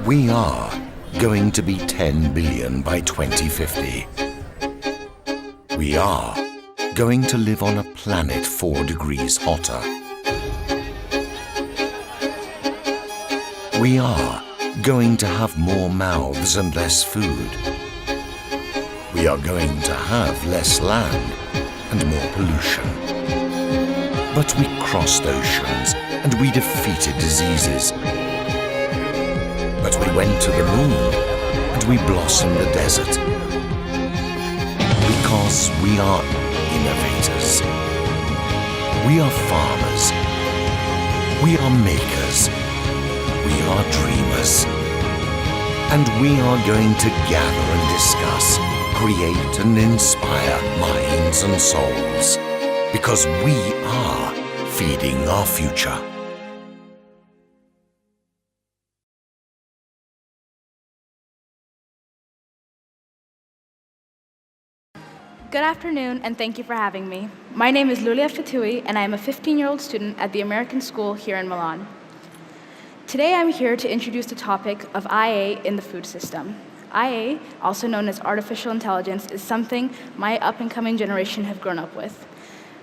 We are going to be 10 billion by 2050. We are going to live on a planet 4 degrees hotter. We are going to have more mouths and less food. We are going to have less land and more pollution. But we crossed oceans and we defeated diseases. But we went to the moon and we blossomed the desert. Because we are innovators. We are farmers. We are makers. We are dreamers. And we are going to gather and discuss, create and inspire minds and souls. Because we are feeding our future. Good afternoon, and thank you for having me. My name is Lulia Fatui, and I am a 15-year-old student at the American School here in Milan. Today, I'm here to introduce the topic of IA in the food system. IA, also known as artificial intelligence, is something my up-and-coming generation have grown up with.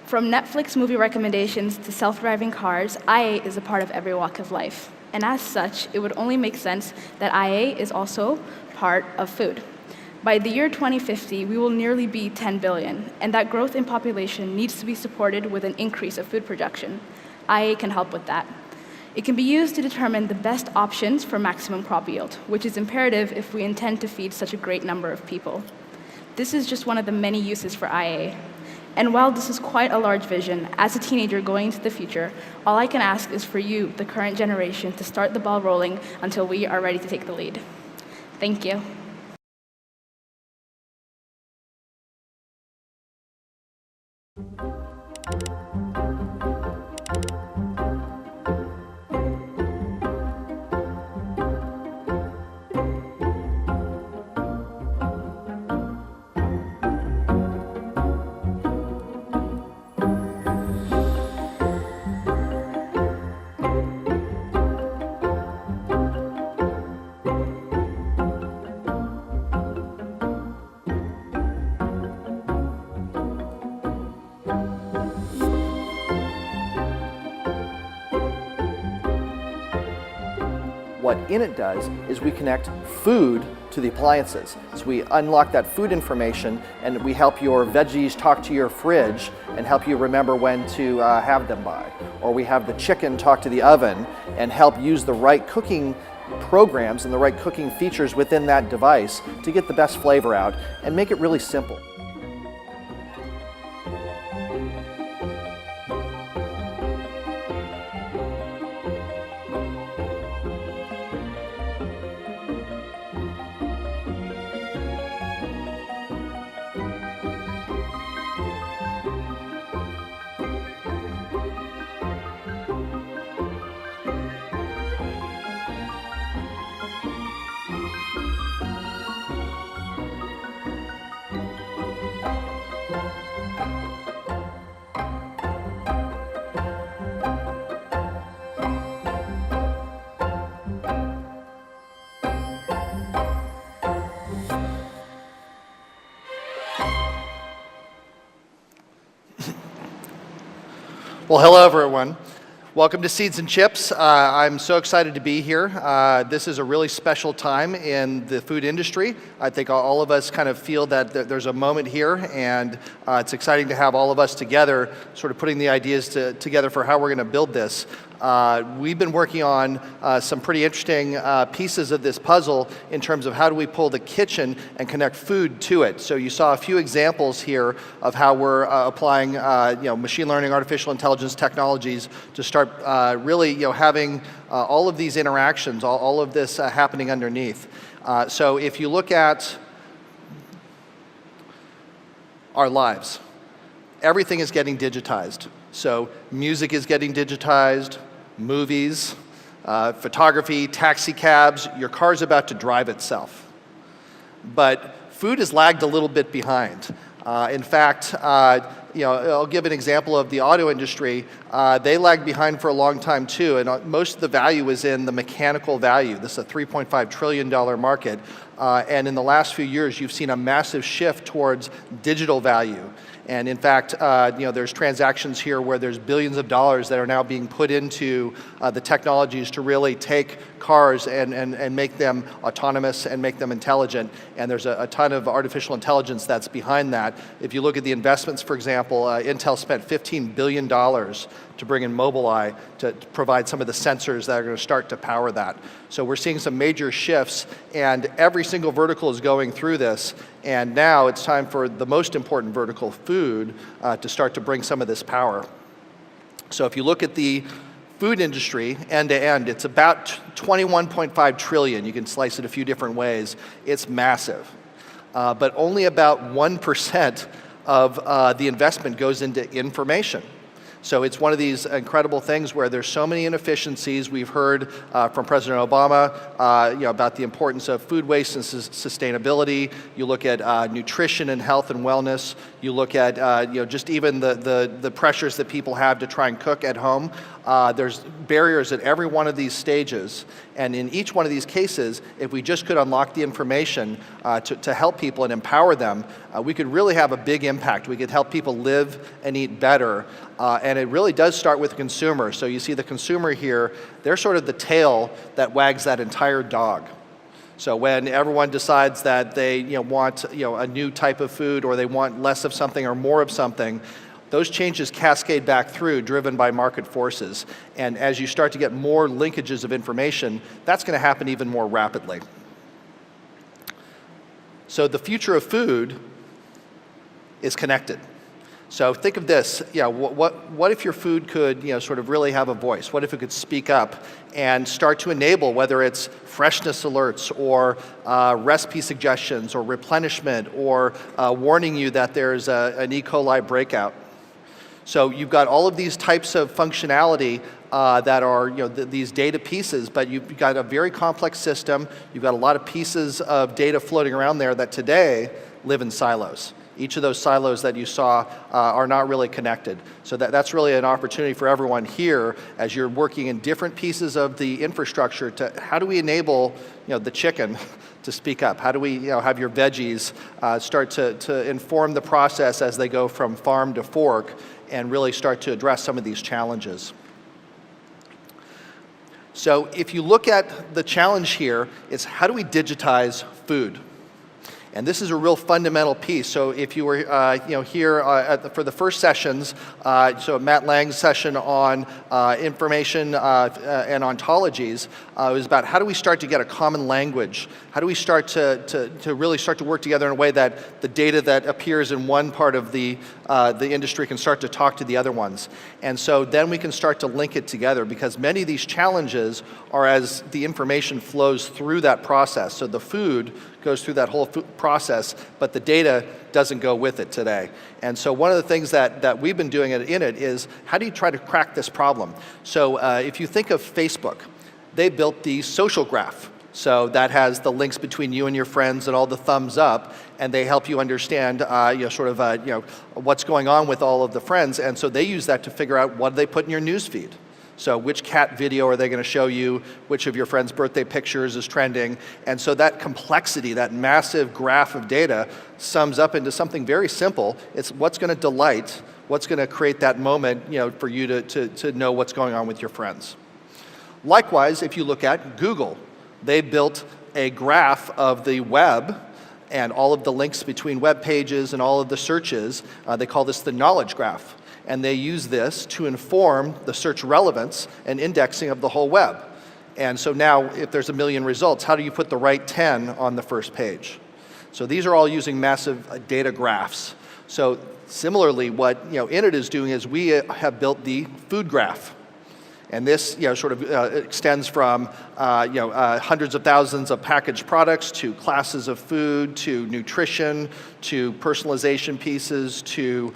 From Netflix movie recommendations to self-driving cars, IA is a part of every walk of life. And as such, it would only make sense that IA is also part of food. By the year 2050, we will nearly be 10 billion, and that growth in population needs to be supported with an increase of food production. IA can help with that. It can be used to determine the best options for maximum crop yield, which is imperative if we intend to feed such a great number of people. This is just one of the many uses for IA. And while this is quite a large vision, as a teenager going into the future, all I can ask is for you, the current generation, to start the ball rolling until we are ready to take the lead. Thank you. What Innit does is we connect food to the appliances. So we unlock that food information and we help your veggies talk to your fridge and help you remember when to have them by. Or we have the chicken talk to the oven and help use the right cooking programs and the right cooking features within that device to get the best flavor out and make it really simple. Well, hello everyone. Welcome to Seeds and Chips. I'm so excited to be here. This is a really special time in the food industry. I think all of us kind of feel that there's a moment here, and it's exciting to have all of us together, sort of putting the ideas together for how we're going to build this. We've been working on some pretty interesting pieces of this puzzle in terms of how do we pull the kitchen and connect food to it. So you saw a few examples here of how we're applying machine learning, artificial intelligence technologies to start really having all of these interactions, all of this happening underneath. So if you look at our lives, everything is getting digitized. So music is getting digitized, movies, photography, taxi cabs, your car's about to drive itself. But food has lagged a little bit behind. In fact, I'll give an example of the auto industry. They lagged behind for a long time too, and most of the value is in the mechanical value. This is a $3.5 trillion market, and in the last few years, you've seen a massive shift towards digital value. And in fact, there's transactions here where there's billions of dollars that are now being put into the technologies to really take cars and make them autonomous and make them intelligent. And there's a ton of artificial intelligence that's behind that. If you look at the investments, for example, Intel spent $15 billion to bring in Mobileye to provide some of the sensors that are going to start to power that. So we're seeing some major shifts, and every single vertical is going through this. And now it's time for the most important vertical, food, to start to bring some of this power. So if you look at the food industry end to end, it's about 21.5 trillion. You can slice it a few different ways. It's massive. But only about 1% of the investment goes into information. So it's one of these incredible things where there's so many inefficiencies. We've heard from President Obama about the importance of food waste and sustainability. You look at nutrition and health and wellness. You look at just even the pressures that people have to try and cook at home. There's barriers at every one of these stages. And in each one of these cases, if we just could unlock the information to help people and empower them, we could really have a big impact. We could help people live and eat better. And it really does start with the consumer. So you see the consumer here, they're sort of the tail that wags that entire dog. So when everyone decides that they want a new type of food, or they want less of something or more of something, those changes cascade back through, driven by market forces. And as you start to get more linkages of information, that's going to happen even more rapidly. So the future of food is connected. So think of this, what if your food could sort of really have a voice? What if it could speak up and start to enable, whether it's freshness alerts or recipe suggestions or replenishment or warning you that there's an E. coli breakout? So you've got all of these types of functionality that are these data pieces, but you've got a very complex system. You've got a lot of pieces of data floating around there that today live in silos. Each of those silos that you saw are not really connected. So that's really an opportunity for everyone here as you're working in different pieces of the infrastructure to how do we enable the chicken to speak up? How do we have your veggies start to inform the process as they go from farm to fork and really start to address some of these challenges? So if you look at the challenge here, it's how do we digitize food? And this is a real fundamental piece. So if you were here for the first sessions, so Matt Lang's session on information and ontologies, it was about how do we start to get a common language? How do we start to really start to work together in a way that the data that appears in one part of the industry can start to talk to the other ones? And so then we can start to link it together, because many of these challenges are as the information flows through that process. So the food goes through that whole process, but the data doesn't go with it today. And so one of the things that we've been doing in it is, how do you try to crack this problem? So if you think of Facebook, they built the social graph. So that has the links between you and your friends and all the thumbs up, and they help you understand what's going on with all of the friends. And so they use that to figure out what they put in your news feed. So which cat video are they going to show you? Which of your friends' birthday pictures is trending? And so that complexity, that massive graph of data, sums up into something very simple. It's what's going to delight, what's going to create that moment for you to know what's going on with your friends. Likewise, if you look at Google, they built a graph of the web and all of the links between web pages and all of the searches. They call this the knowledge graph. And they use this to inform the search relevance and indexing of the whole web. And so now, if there's 1 million results, how do you put the right 10 on the first page? So these are all using massive data graphs. So similarly, what Init is doing is we have built the food graph. And this sort of extends from hundreds of thousands of packaged products to classes of food, to nutrition, to personalization pieces, to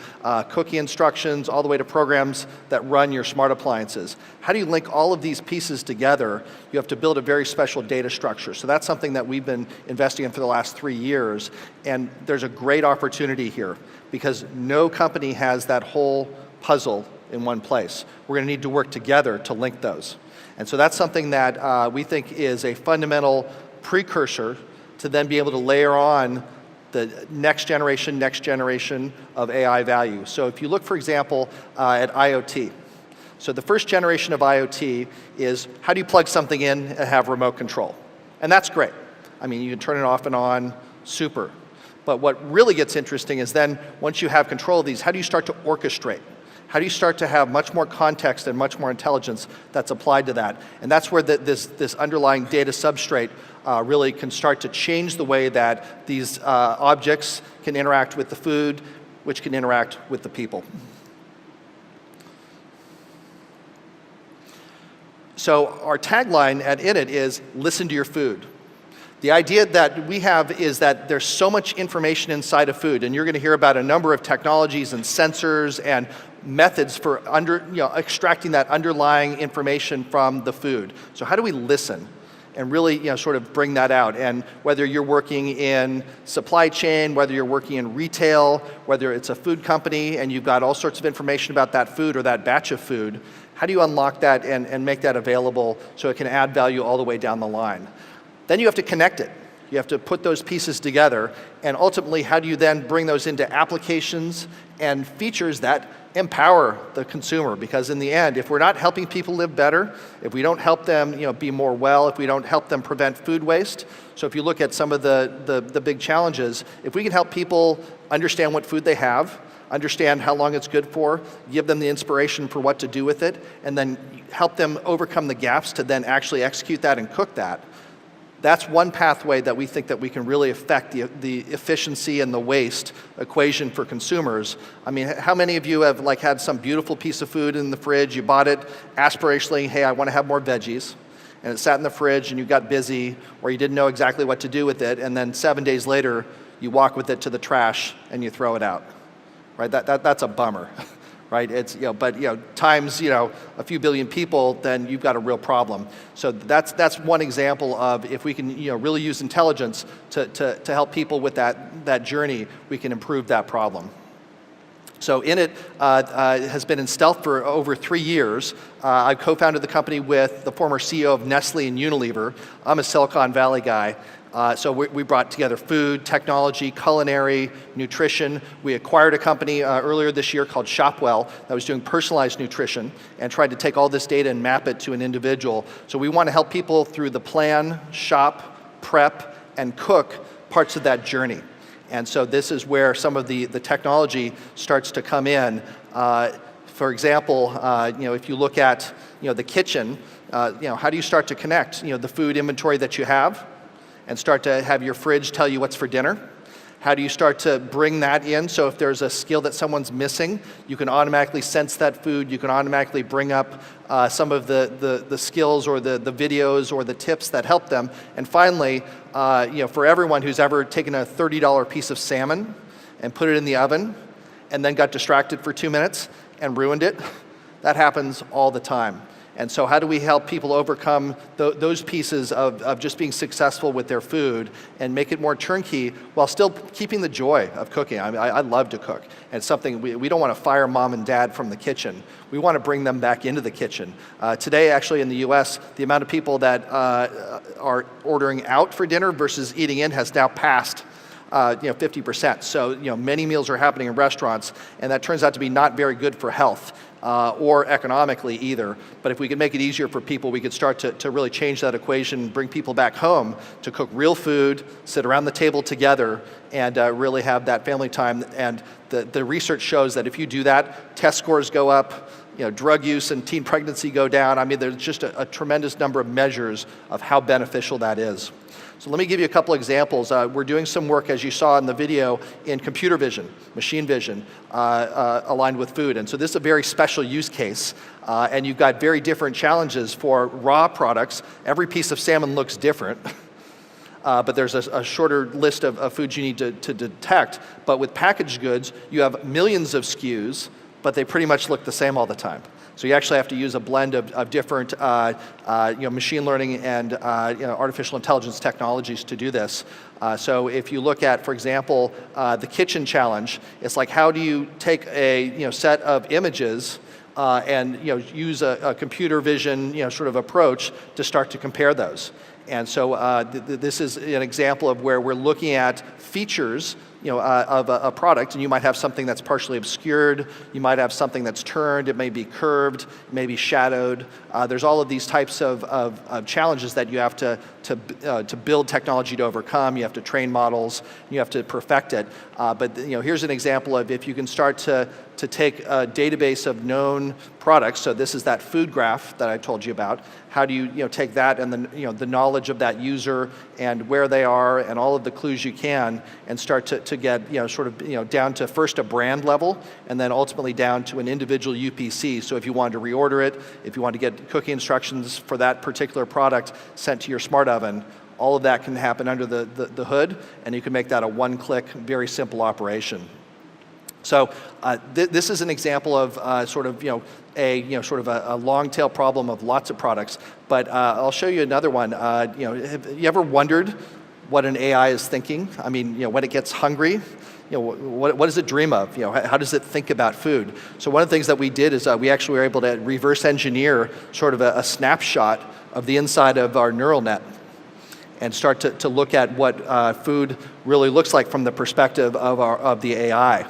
cookie instructions, all the way to programs that run your smart appliances. How do you link all of these pieces together? You have to build a very special data structure. So that's something that we've been investing in for the last 3 years. And there's a great opportunity here because no company has that whole puzzle in one place. We're going to need to work together to link those. And so that's something that we think is a fundamental precursor to then be able to layer on the next generation of AI value. So if you look, for example, at IoT. So the first generation of IoT is how do you plug something in and have remote control? And that's great. I mean, you can turn it off and on, super. But what really gets interesting is then once you have control of these, how do you start to orchestrate? How do you start to have much more context and much more intelligence that's applied to that? And that's where this underlying data substrate really can start to change the way that these objects can interact with the food, which can interact with the people. So our tagline at Innit is, listen to your food. The idea that we have is that there's so much information inside of food, and you're going to hear about a number of technologies and sensors and methods for extracting that underlying information from the food. So how do we listen and really sort of bring that out? And whether you're working in supply chain, whether you're working in retail, whether it's a food company and you've got all sorts of information about that food or that batch of food, how do you unlock that and make that available so it can add value all the way down the line? Then you have to connect it. You have to put those pieces together, and ultimately, how do you then bring those into applications and features that empower the consumer? Because in the end, if we're not helping people live better, if we don't help them be more well, if we don't help them prevent food waste, so if you look at some of the big challenges, if we can help people understand what food they have, understand how long it's good for, give them the inspiration for what to do with it, and then help them overcome the gaps to then actually execute that and cook that, that's one pathway that we think that we can really affect the efficiency and the waste equation for consumers. I mean, how many of you have had some beautiful piece of food in the fridge, you bought it aspirationally, hey, I want to have more veggies, and it sat in the fridge and you got busy or you didn't know exactly what to do with it, and then 7 days later, you walk with it to the trash and you throw it out, right? That's a bummer. Right? It's times a few billion people, then you've got a real problem. So that's one example of if we can really use intelligence to help people with that journey, we can improve that problem. So Innit has been in stealth for over 3 years. I co-founded the company with the former CEO of Nestle and Unilever. I'm a Silicon Valley guy. So we brought together food, technology, culinary, nutrition. We acquired a company earlier this year called Shopwell that was doing personalized nutrition and tried to take all this data and map it to an individual. So we want to help people through the plan, shop, prep, and cook parts of that journey. And so this is where some of the technology starts to come in. For example, if you look at the kitchen, how do you start to connect the food inventory that you have and start to have your fridge tell you what's for dinner? How do you start to bring that in? So if there's a skill that someone's missing, you can automatically sense that food. You can automatically bring up some of the skills or the videos or the tips that help them. And finally, for everyone who's ever taken a $30 piece of salmon and put it in the oven and then got distracted for 2 minutes and ruined it, that happens all the time. And so how do we help people overcome those pieces of just being successful with their food and make it more turnkey while still keeping the joy of cooking? I mean, I love to cook. And it's something we don't want to fire mom and dad from the kitchen. We want to bring them back into the kitchen. Today, actually, in the US, the amount of people that are ordering out for dinner versus eating in has now passed 50%. So many meals are happening in restaurants, and that turns out to be not very good for health. Or economically either. But if we could make it easier for people, we could start to really change that equation, bring people back home to cook real food, sit around the table together, and really have that family time. And the research shows that if you do that, test scores go up, drug use and teen pregnancy go down. I mean, there's just a tremendous number of measures of how beneficial that is. So let me give you a couple examples. We're doing some work, as you saw in the video, in computer vision, machine vision, aligned with food. And so this is a very special use case. And you've got very different challenges for raw products. Every piece of salmon looks different. But there's a shorter list of foods you need to detect. But with packaged goods, you have millions of SKUs, but they pretty much look the same all the time. So you actually have to use a blend of different machine learning and artificial intelligence technologies to do this. So if you look at, for example, the kitchen challenge, it's like, how do you take a set of images and use a computer vision sort of approach to start to compare those? And so this is an example of where we're looking at features of a product, and you might have something that's partially obscured, you might have something that's turned, it may be curved, it may be shadowed. There's all of these types of challenges that you have to build technology to overcome. You have to train models, you have to perfect it. But here's an example of if you can start to take a database of known products. So this is that food graph that I told you about. How do you take that and the knowledge of that user and where they are and all of the clues you can, and start to get down to first a brand level and then ultimately down to an individual UPC. So if you wanted to reorder it, if you want to get cooking instructions for that particular product sent to your smart oven, all of that can happen under the hood, and you can make that a one-click, very simple operation. So this is an example of a long tail problem of lots of products. But I'll show you another one. Have you ever wondered what an AI is thinking? I mean, when it gets hungry, what does it dream of? How does it think about food? So one of the things that we did is we actually were able to reverse engineer sort of a snapshot of the inside of our neural net and start to look at what food really looks like from the perspective of the AI.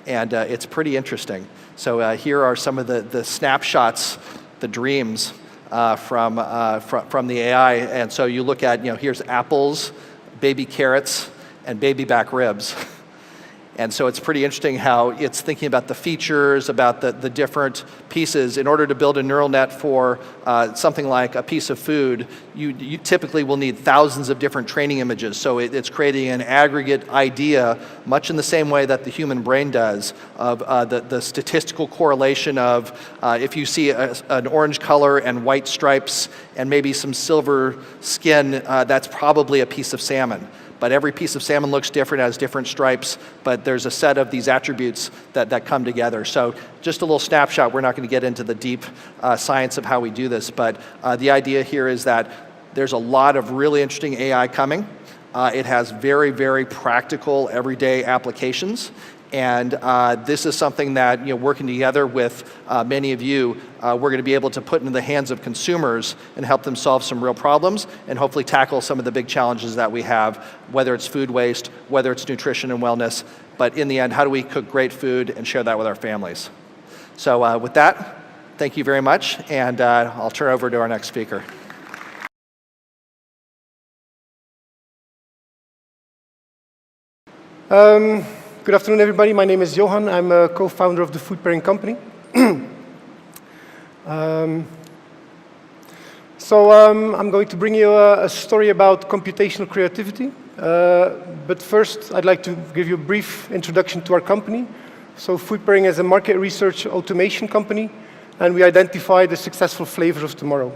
And it's pretty interesting. So here are some of the snapshots, the dreams from the AI. And so you look at, here's apples, baby carrots, and baby back ribs. And so it's pretty interesting how it's thinking about the features, about the different pieces. In order to build a neural net for something like a piece of food, you typically will need thousands of different training images. So it's creating an aggregate idea, much in the same way that the human brain does, of the statistical correlation of if you see an orange color and white stripes and maybe some silver skin, that's probably a piece of salmon. But every piece of salmon looks different, has different stripes, but there's a set of these attributes that come together. So just a little snapshot. We're not going to get into the deep science of how we do this, but the idea here is that there's a lot of really interesting AI coming. It has very, very practical, everyday applications. And this is something that, working together with many of you, we're going to be able to put into the hands of consumers and help them solve some real problems and hopefully tackle some of the big challenges that we have, whether it's food waste, whether it's nutrition and wellness. But in the end, how do we cook great food and share that with our families? So with that, thank you very much, and I'll turn over to our next speaker. Good afternoon, everybody. My name is Johan. I'm a co-founder of the Food Pairing Company. I'm going to bring you a story about computational creativity. But first, I'd like to give you a brief introduction to our company. So Food Pairing is a market research automation company, and we identify the successful flavors of tomorrow.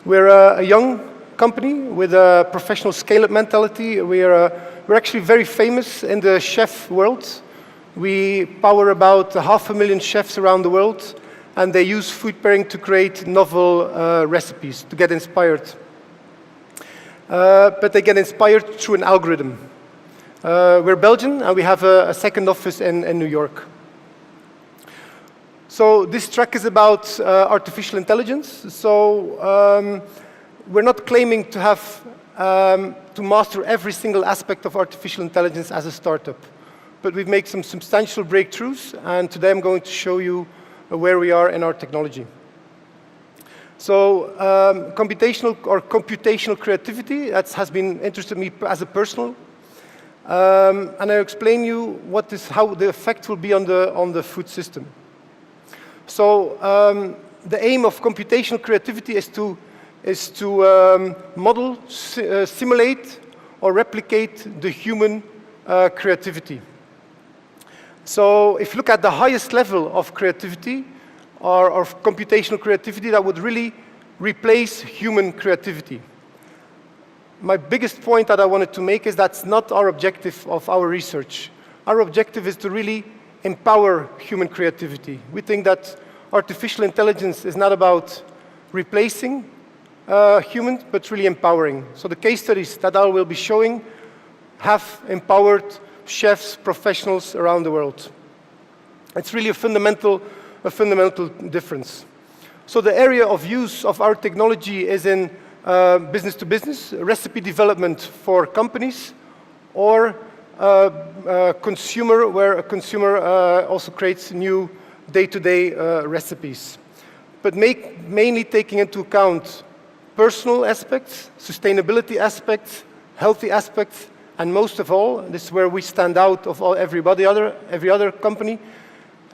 We're a young company with a professional scale-up mentality. We're actually very famous in the chef world. We power about 500,000 chefs around the world, and they use food pairing to create novel recipes, to get inspired. But they get inspired through an algorithm. We're Belgian, and we have a second office in New York. So this track is about artificial intelligence. So we're not claiming to have to master every single aspect of artificial intelligence as a startup. But we've made some substantial breakthroughs, and today I'm going to show you where we are in our technology. So computational creativity, that has been interested me as a personal. And I'll explain you how the effect will be on the food system. So the aim of computational creativity is to model, simulate, or replicate the human creativity. So if you look at the highest level of creativity, or of computational creativity, that would really replace human creativity. My biggest point that I wanted to make is that's not our objective of our research. Our objective is to really empower human creativity. We think that artificial intelligence is not about replacing humans, but really empowering. So the case studies that I will be showing have empowered chefs, professionals around the world. It's really a fundamental difference. So the area of use of our technology is in business to business, recipe development for companies, or consumer, where a consumer also creates new day-to-day recipes. But mainly taking into account personal aspects, sustainability aspects, healthy aspects, and most of all, this is where we stand out of every other company,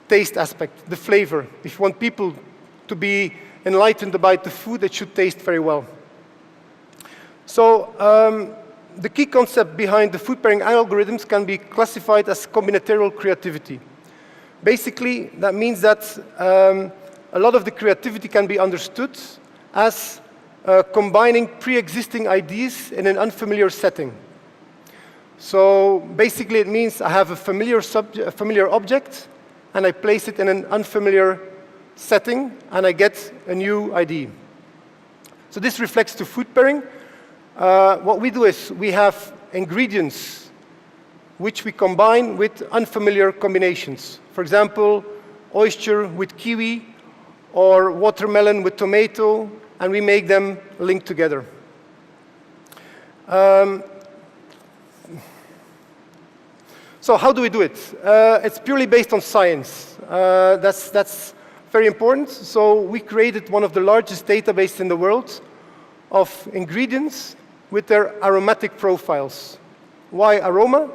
taste aspect, the flavor. If you want people to be enlightened about the food, it should taste very well. So the key concept behind the food pairing algorithms can be classified as combinatorial creativity. Basically, that means that a lot of the creativity can be understood as combining pre-existing ideas in an unfamiliar setting. So basically, it means I have a familiar object, and I place it in an unfamiliar setting, and I get a new idea. So this reflects to food pairing. What we do is we have ingredients which we combine with unfamiliar combinations. For example, oyster with kiwi, or watermelon with tomato, and we make them link together. So how do we do it? It's purely based on science. That's very important. So we created one of the largest databases in the world of ingredients with their aromatic profiles. Why aroma?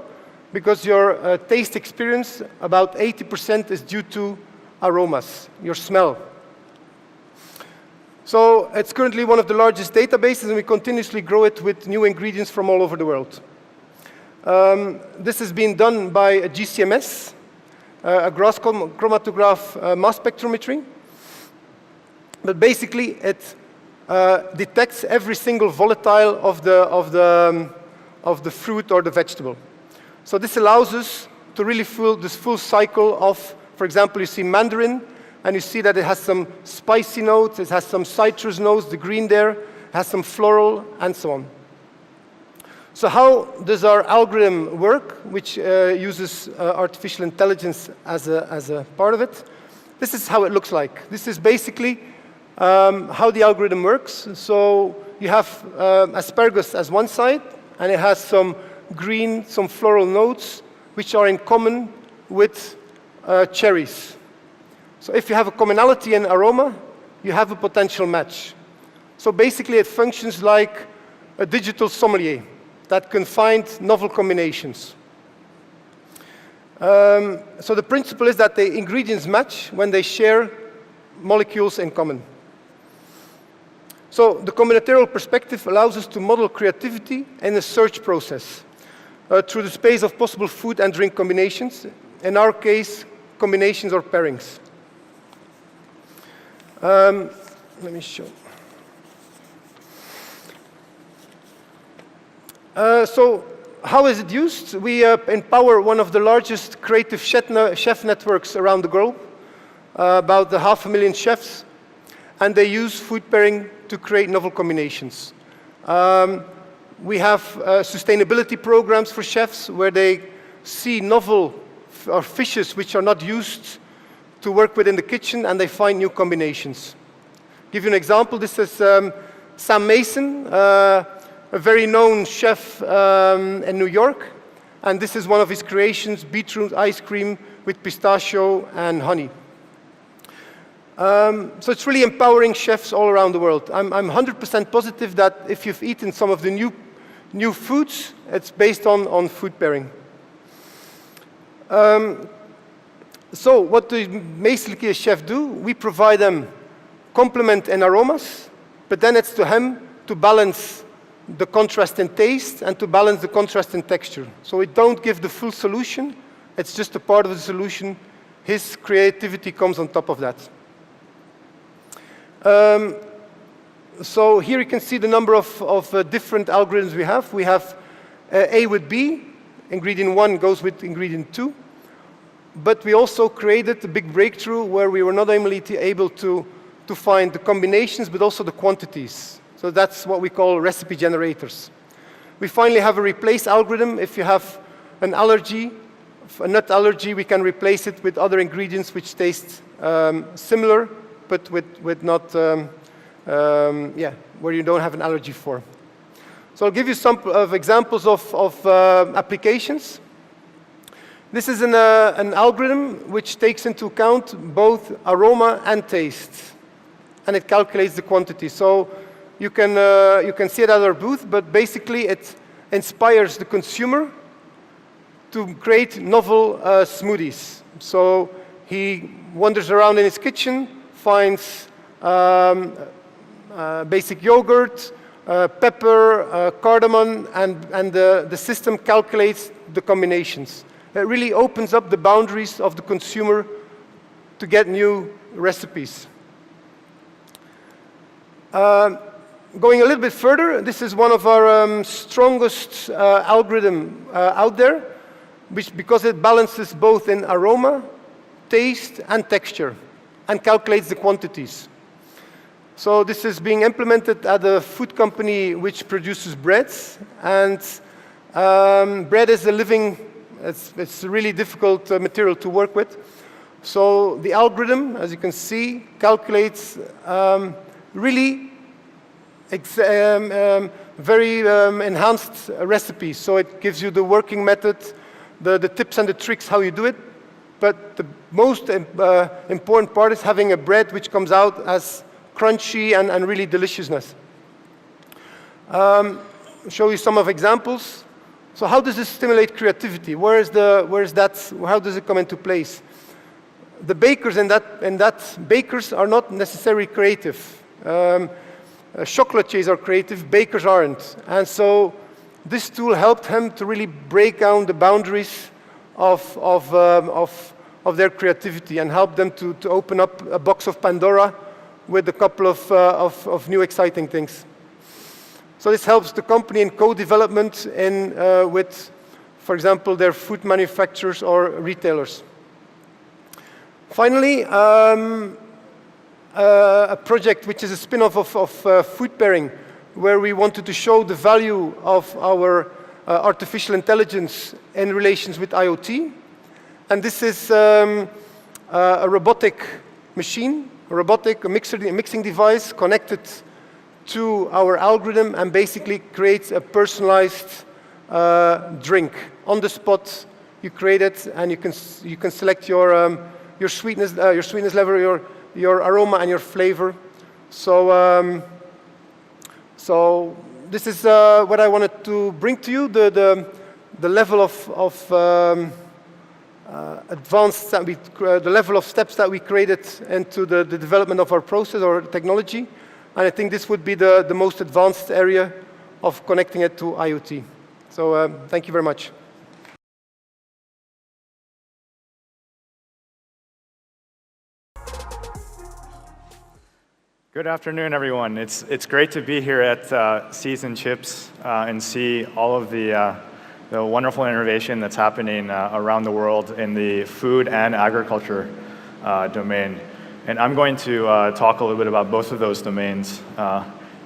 Because your taste experience, about 80% is due to aromas, your smell. So it's currently one of the largest databases, and we continuously grow it with new ingredients from all over the world. This has been done by a GCMS, a gross chromatograph mass spectrometry. But basically, it detects every single volatile of the fruit or the vegetable. So this allows us to really fill this full cycle of, for example, you see mandarin, and you see that it has some spicy notes, it has some citrus notes, the green there, has some floral, and so on. So how does our algorithm work, which uses artificial intelligence as a part of it? This is how it looks like. This is basically how the algorithm works. So you have asparagus as one side, and it has some green, some floral notes, which are in common with cherries. So if you have a commonality in aroma, you have a potential match. So basically, it functions like a digital sommelier that can find novel combinations. So the principle is that the ingredients match when they share molecules in common. So the combinatorial perspective allows us to model creativity in a search process through the space of possible food and drink combinations. In our case, combinations or pairings. Let me show. So how is it used? We empower one of the largest creative chef networks around the globe, about 500,000 chefs, and they use food pairing to create novel combinations. We have sustainability programs for chefs where they see novel fishes which are not used to work with in the kitchen, and they find new combinations. Give you an example. This is Sam Mason, a very known chef in New York, and this is one of his creations, beetroot ice cream with pistachio and honey. So it's really empowering chefs all around the world. I'm 100% positive that if you've eaten some of the new foods, it's based on food pairing. So what do basically a chef do? We provide them complement and aromas, but then it's to him to balance the contrast in taste and to balance the contrast in texture. So we don't give the full solution, it's just a part of the solution. His creativity comes on top of that. So here you can see the number of different algorithms we have. We have A with B, ingredient 1 goes with ingredient 2. But we also created a big breakthrough where we were not only able to find the combinations, but also the quantities. So that's what we call recipe generators. We finally have a replace algorithm. If you have an allergy, a nut allergy, we can replace it with other ingredients which taste similar, but with not, where you don't have an allergy for. So I'll give you some examples of applications. This is an algorithm which takes into account both aroma and taste, and it calculates the quantity. So you can see it at our booth, but basically it inspires the consumer to create novel smoothies. So he wanders around in his kitchen, finds basic yogurt, pepper, cardamom, and the system calculates the combinations. It really opens up the boundaries of the consumer to get new recipes. Going a little bit further, this is one of our strongest algorithm out there, because it balances both in aroma, taste, and texture, and calculates the quantities. So this is being implemented at a food company which produces breads, and bread is a living, it's a really difficult material to work with. So the algorithm, as you can see, calculates really very enhanced recipes. So it gives you the working method, the tips and the tricks how you do it. But the most important part is having a bread which comes out as crunchy and really deliciousness. I'll show you some of examples. So how does this stimulate creativity? How does it come into place? The bakers in that bakers are not necessarily creative. Chocolatiers are creative, bakers aren't. And so this tool helped him to really break down the boundaries of their creativity and help them to open up a box of Pandora with a couple of new exciting things. So this helps the company in co-development with, for example, their food manufacturers or retailers. Finally, a project which is a spin-off of food pairing, where we wanted to show the value of our artificial intelligence in relations with IoT. And this is a robotic machine, a mixing device connected to our algorithm and basically creates a personalized drink. On the spot, you create it, and you can select your sweetness level, your aroma, and your flavor. So this is what I wanted to bring to you: the level of the level of steps that we created into the development of our process or technology. And I think this would be the most advanced area of connecting it to IoT. So thank you very much. Good afternoon, everyone. It's great to be here at Seeds and Chips and see all of the wonderful innovation that's happening around the world in the food and agriculture domain. And I'm going to talk a little bit about both of those domains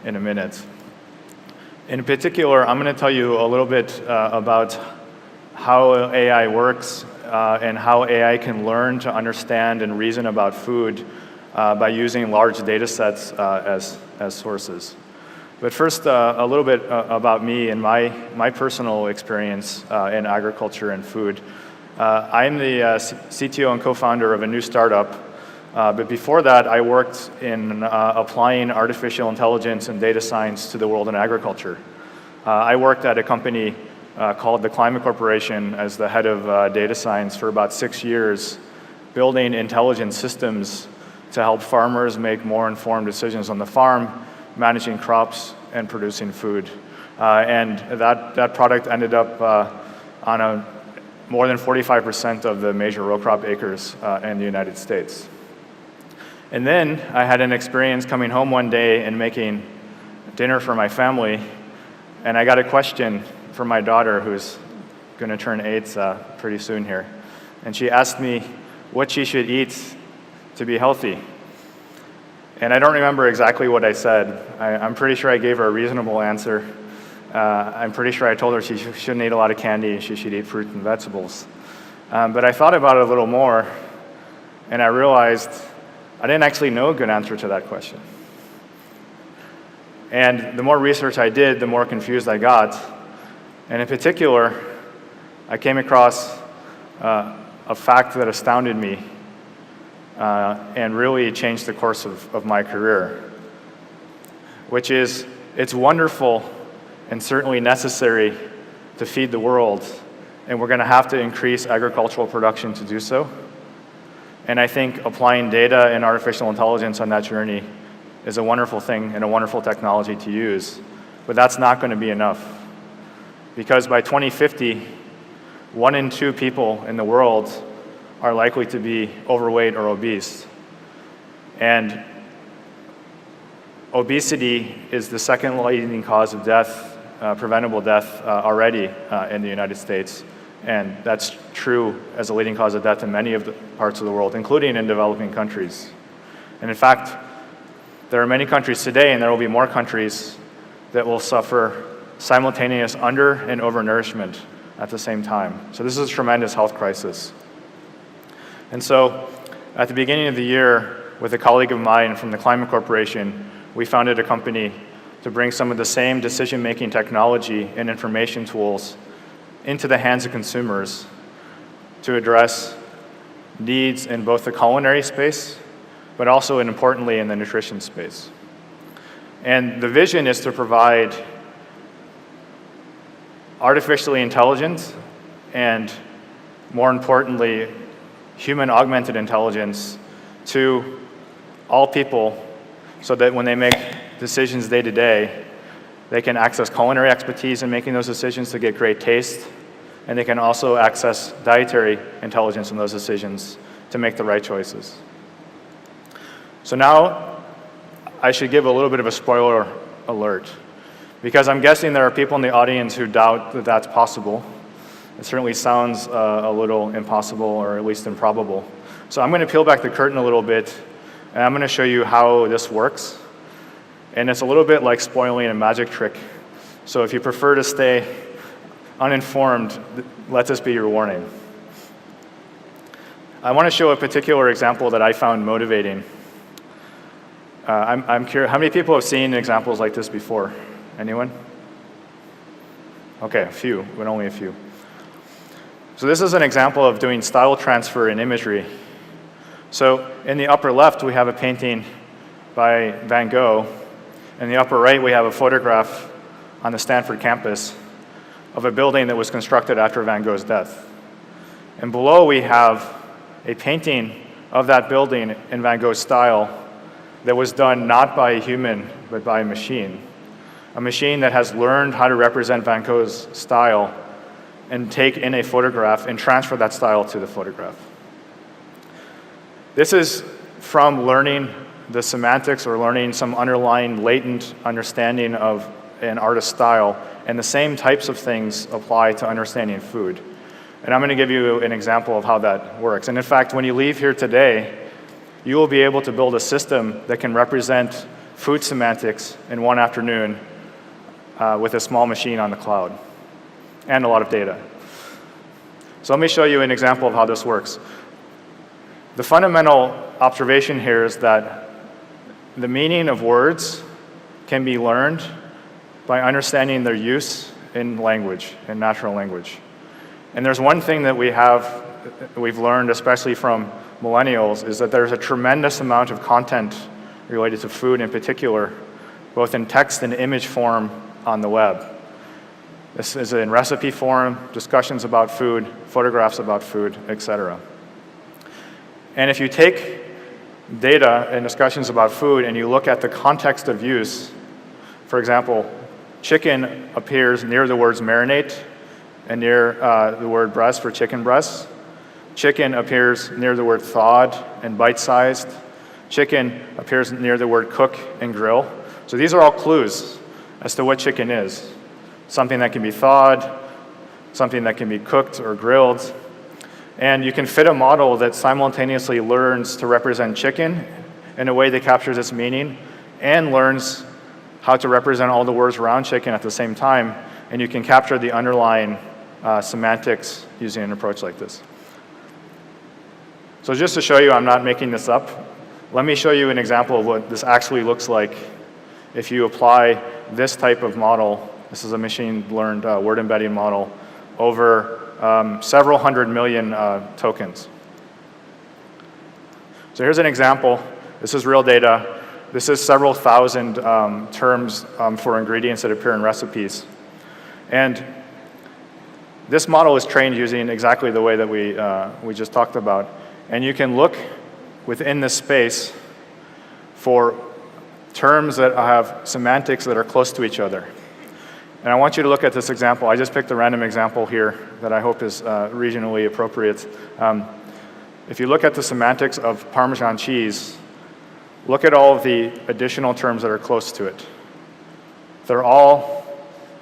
in a minute. In particular, I'm going to tell you a little bit about how AI works and how AI can learn to understand and reason about food by using large data sets as sources. But first, a little bit about me and my personal experience in agriculture and food. I'm the CTO and co-founder of a new startup. But before that, I worked in applying artificial intelligence and data science to the world in agriculture. I worked at a company called the Climate Corporation as the head of data science for about 6 years, building intelligent systems to help farmers make more informed decisions on the farm, managing crops, and producing food. And that product ended up on more than 45% of the major row crop acres in the United States. And then I had an experience coming home one day and making dinner for my family, and I got a question from my daughter, who's going to turn 8 pretty soon here. And she asked me what she should eat to be healthy. And I don't remember exactly what I said. I'm pretty sure I gave her a reasonable answer. I'm pretty sure I told her she shouldn't eat a lot of candy, she should eat fruit and vegetables. But I thought about it a little more, and I realized I didn't actually know a good answer to that question. And the more research I did, the more confused I got. And in particular, I came across a fact that astounded me and really changed the course of my career, which is it's wonderful and certainly necessary to feed the world, and we're going to have to increase agricultural production to do so. And I think applying data and artificial intelligence on that journey is a wonderful thing and a wonderful technology to use, but that's not going to be enough. Because by 2050, 1 in 2 people in the world are likely to be overweight or obese. And obesity is the second leading cause of death, preventable death already in the United States. And that's true as a leading cause of death in many of the parts of the world, including in developing countries. And in fact, there are many countries today, and there will be more countries that will suffer simultaneous under and overnourishment at the same time. So this is a tremendous health crisis. And so at the beginning of the year, with a colleague of mine from the Climate Corporation, we founded a company to bring some of the same decision-making technology and information tools into the hands of consumers to address needs in both the culinary space, but also, and importantly, in the nutrition space. And the vision is to provide artificially intelligent and, more importantly, human augmented intelligence to all people so that when they make decisions day to day, they can access culinary expertise in making those decisions to get great taste, and they can also access dietary intelligence in those decisions to make the right choices. So now I should give a little bit of a spoiler alert, because I'm guessing there are people in the audience who doubt that that's possible. It certainly sounds a little impossible, or at least improbable. So I'm going to peel back the curtain a little bit, and I'm going to show you how this works. And it's a little bit like spoiling a magic trick. So if you prefer to stay uninformed, let this be your warning. I want to show a particular example that I found motivating. I'm curious, how many people have seen examples like this before? Anyone? Okay, a few, but only a few. So this is an example of doing style transfer in imagery. So in the upper left, we have a painting by Van Gogh. In the upper right, we have a photograph on the Stanford campus of a building that was constructed after Van Gogh's death. And below, we have a painting of that building in Van Gogh's style that was done not by a human, but by a machine that has learned how to represent Van Gogh's style and take in a photograph and transfer that style to the photograph. This is from learning the semantics or learning some underlying latent understanding of an artist's style, and the same types of things apply to understanding food. And I'm going to give you an example of how that works. And in fact, when you leave here today, you will be able to build a system that can represent food semantics in one afternoon with a small machine on the cloud and a lot of data. So let me show you an example of how this works. The fundamental observation here is that the meaning of words can be learned by understanding their use in language, in natural language. And there's one thing that we've learned, especially from millennials, is that there's a tremendous amount of content related to food in particular, both in text and image form on the web. This is in recipe form, discussions about food, photographs about food, etc. And if you take data and discussions about food and you look at the context of use, for example, chicken appears near the words marinate and near the word breast for chicken breasts. Chicken appears near the word thawed and bite-sized. Chicken appears near the word cook and grill. So these are all clues as to what chicken is. Something that can be thawed, something that can be cooked or grilled. And you can fit a model that simultaneously learns to represent chicken in a way that captures its meaning and learns how to represent all the words around chicken at the same time, and you can capture the underlying semantics using an approach like this. So just to show you I'm not making this up, let me show you an example of what this actually looks like if you apply this type of model. This is a machine-learned word embedding model over several 100 million tokens. So here's an example. This is real data. This is several thousand terms for ingredients that appear in recipes. And this model is trained using exactly the way that we just talked about. And you can look within this space for terms that have semantics that are close to each other. And I want you to look at this example. I just picked a random example here that I hope is regionally appropriate. If you look at the semantics of Parmesan cheese, look at all of the additional terms that are close to it. They're all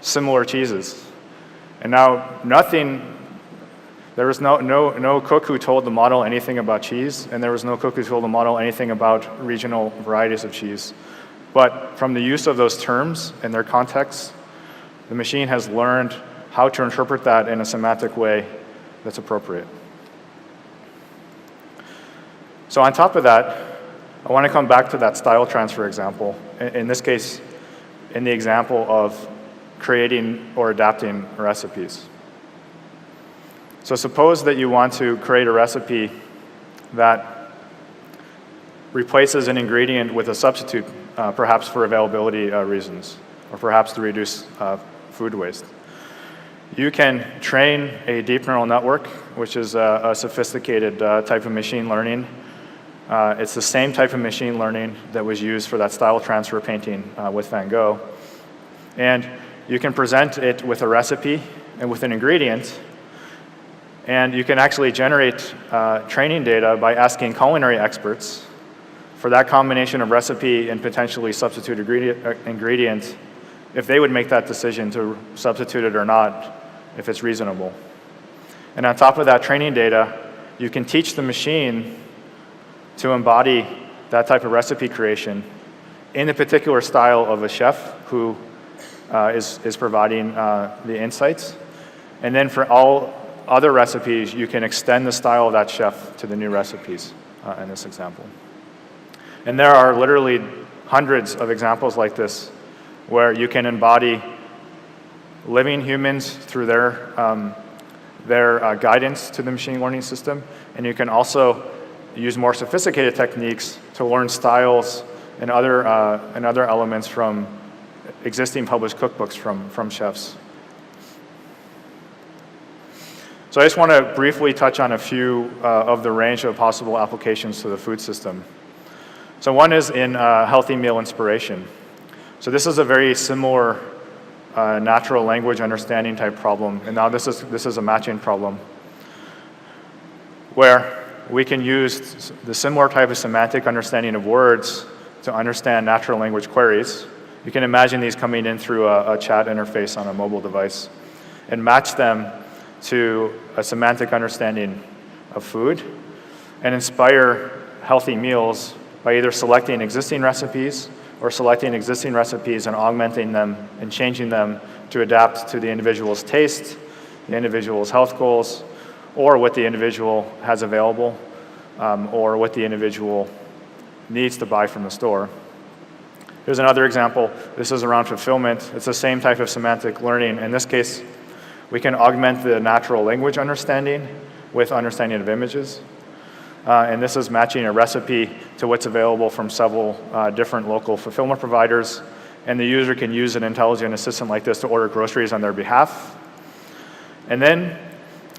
similar cheeses. And now there was no cook who told the model anything about cheese, and there was no cook who told the model anything about regional varieties of cheese. But from the use of those terms and their context, the machine has learned how to interpret that in a semantic way that's appropriate. So on top of that, I want to come back to that style transfer example. In this case, in the example of creating or adapting recipes. So suppose that you want to create a recipe that replaces an ingredient with a substitute, perhaps for availability reasons, or perhaps to reduce food waste. You can train a deep neural network, which is a sophisticated type of machine learning. It's the same type of machine learning that was used for that style transfer painting with Van Gogh. And you can present it with a recipe and with an ingredient, and you can actually generate training data by asking culinary experts for that combination of recipe and potentially substitute ingredient, if they would make that decision to substitute it or not, if it's reasonable. And on top of that training data, you can teach the machine to embody that type of recipe creation in the particular style of a chef who is providing the insights. And then for all other recipes, you can extend the style of that chef to the new recipes in this example. And there are literally hundreds of examples like this where you can embody living humans through their guidance to the machine learning system. And you can also use more sophisticated techniques to learn styles and other elements from existing published cookbooks from chefs. So I just want to briefly touch on a few of the range of possible applications to the food system. So one is in healthy meal inspiration. So this is a very similar natural language understanding type problem, and now this is a matching problem where we can use the similar type of semantic understanding of words to understand natural language queries. You can imagine these coming in through a chat interface on a mobile device and match them to a semantic understanding of food and inspire healthy meals by either selecting existing recipes or selecting existing recipes and augmenting them and changing them to adapt to the individual's taste, the individual's health goals, or what the individual has available, or what the individual needs to buy from the store. Here's another example. This is around fulfillment. It's the same type of semantic learning. In this case, we can augment the natural language understanding with understanding of images. And this is matching a recipe to what's available from several different local fulfillment providers. And the user can use an intelligent assistant like this to order groceries on their behalf. And then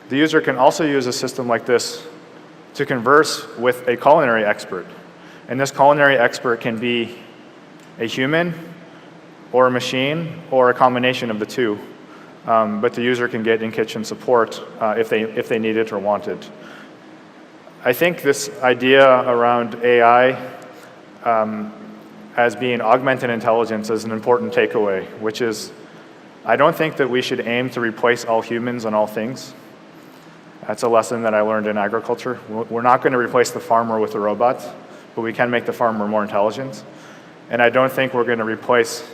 the user can also use a system like this to converse with a culinary expert. And this culinary expert can be a human or a machine or a combination of the two. But the user can get in-kitchen support if they need it or want it. I think this idea around AI as being augmented intelligence is an important takeaway, which is I don't think that we should aim to replace all humans and all things. That's a lesson that I learned in agriculture. We're not going to replace the farmer with a robot, but we can make the farmer more intelligent. And I don't think we're going to replace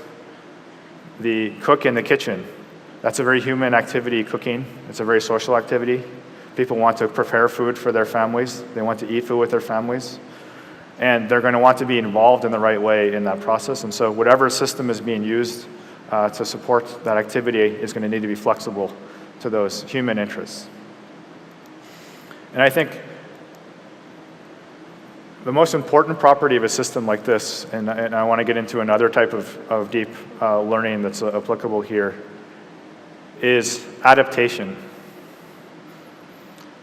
the cook in the kitchen. That's a very human activity, cooking. It's a very social activity. People want to prepare food for their families. They want to eat food with their families. And they're going to want to be involved in the right way in that process. And so whatever system is being used to support that activity is going to need to be flexible to those human interests. And I think the most important property of a system like this, and I want to get into another type of deep learning that's applicable here, is adaptation.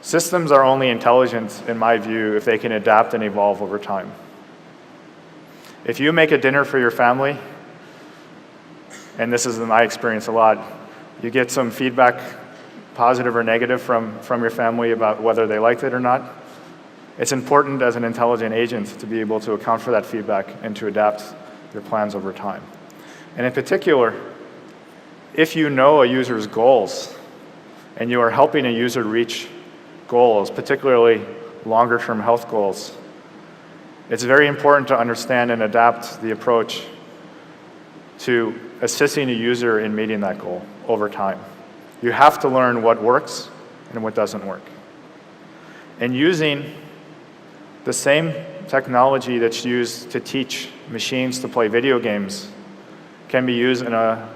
Systems are only intelligent, in my view, if they can adapt and evolve over time. If you make a dinner for your family, and this is in my experience a lot, you get some feedback, positive or negative, from your family about whether they liked it or not. It's important as an intelligent agent to be able to account for that feedback and to adapt your plans over time. And in particular, if you know a user's goals and you are helping a user reach goals, particularly longer-term health goals, it's very important to understand and adapt the approach to assisting a user in meeting that goal over time. You have to learn what works and what doesn't work. And using the same technology that's used to teach machines to play video games can be used in a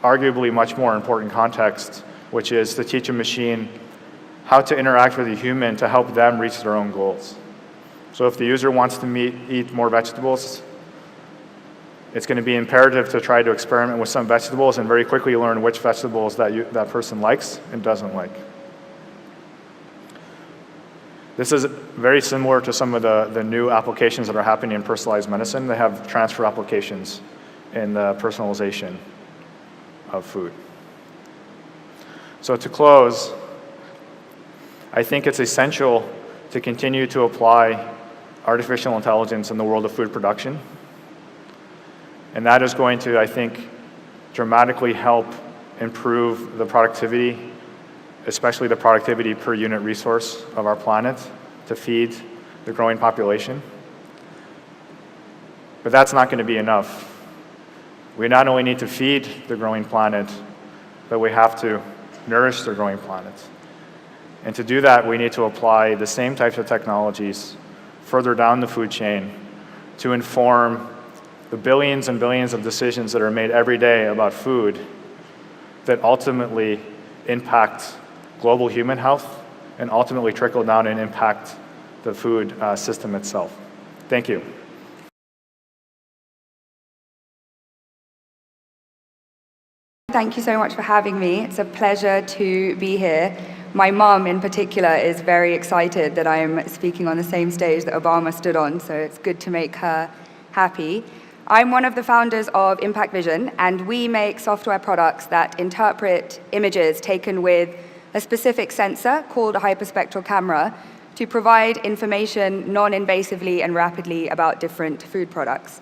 arguably much more important context, which is to teach a machine how to interact with a human to help them reach their own goals. So if the user wants to eat more vegetables, it's going to be imperative to try to experiment with some vegetables and very quickly learn which vegetables that person likes and doesn't like. This is very similar to some of the new applications that are happening in personalized medicine. They have transfer applications in the personalization of food. So to close, I think it's essential to continue to apply artificial intelligence in the world of food production. And that is going to, I think, dramatically help improve the productivity, especially the productivity per unit resource of our planet to feed the growing population. But that's not going to be enough. We not only need to feed the growing planet, but we have to nourish the growing planet. And to do that, we need to apply the same types of technologies further down the food chain to inform the billions and billions of decisions that are made every day about food that ultimately impact global human health and ultimately trickle down and impact the food system itself. Thank you. Thank you so much for having me. It's a pleasure to be here. My mom in particular is very excited that I'm speaking on the same stage that Obama stood on, so it's good to make her happy. I'm one of the founders of Impact Vision, and we make software products that interpret images taken with a specific sensor called a hyperspectral camera to provide information non-invasively and rapidly about different food products.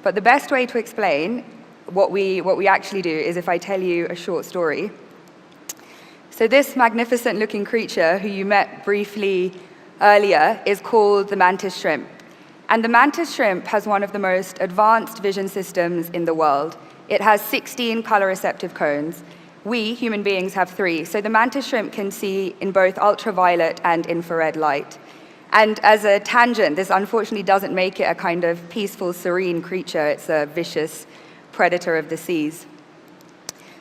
But the best way to explain what we actually do is if I tell you a short story. So this magnificent looking creature who you met briefly earlier is called the mantis shrimp. And the mantis shrimp has one of the most advanced vision systems in the world. It has 16 color receptive cones. We, human beings, have 3. So the mantis shrimp can see in both ultraviolet and infrared light. And as a tangent, this unfortunately doesn't make it a kind of peaceful, serene creature. It's a vicious predator of the seas.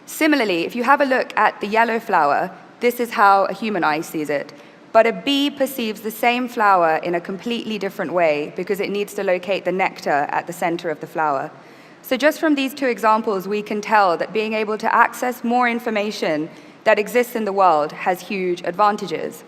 Similarly, if you have a look at the yellow flower, this is how a human eye sees it. But a bee perceives the same flower in a completely different way because it needs to locate the nectar at the center of the flower. So just from these 2 examples, we can tell that being able to access more information that exists in the world has huge advantages.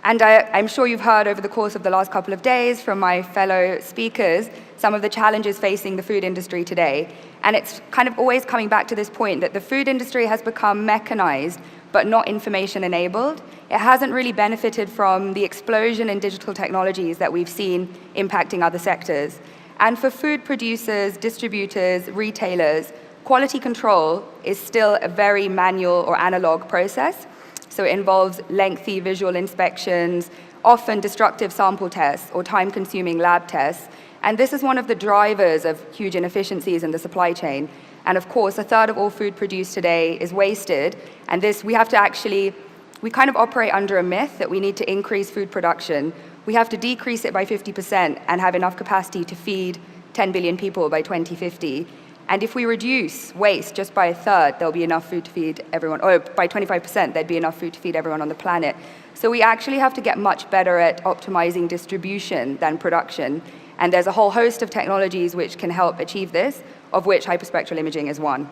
And I'm sure you've heard over the course of the last couple of days from my fellow speakers some of the challenges facing the food industry today. And it's kind of always coming back to this point that the food industry has become mechanized, but not information enabled. It hasn't really benefited from the explosion in digital technologies that we've seen impacting other sectors. And for food producers, distributors, retailers, quality control is still a very manual or analog process. So it involves lengthy visual inspections, often destructive sample tests or time-consuming lab tests. And this is one of the drivers of huge inefficiencies in the supply chain. And of course, a third of all food produced today is wasted. And this, we kind of operate under a myth that we need to increase food production. We have to decrease it by 50% and have enough capacity to feed 10 billion people by 2050. And if we reduce waste just by a third, there'll be enough food to feed everyone, or by 25%, there'd be enough food to feed everyone on the planet. So we actually have to get much better at optimizing distribution than production. And there's a whole host of technologies which can help achieve this, of which hyperspectral imaging is one.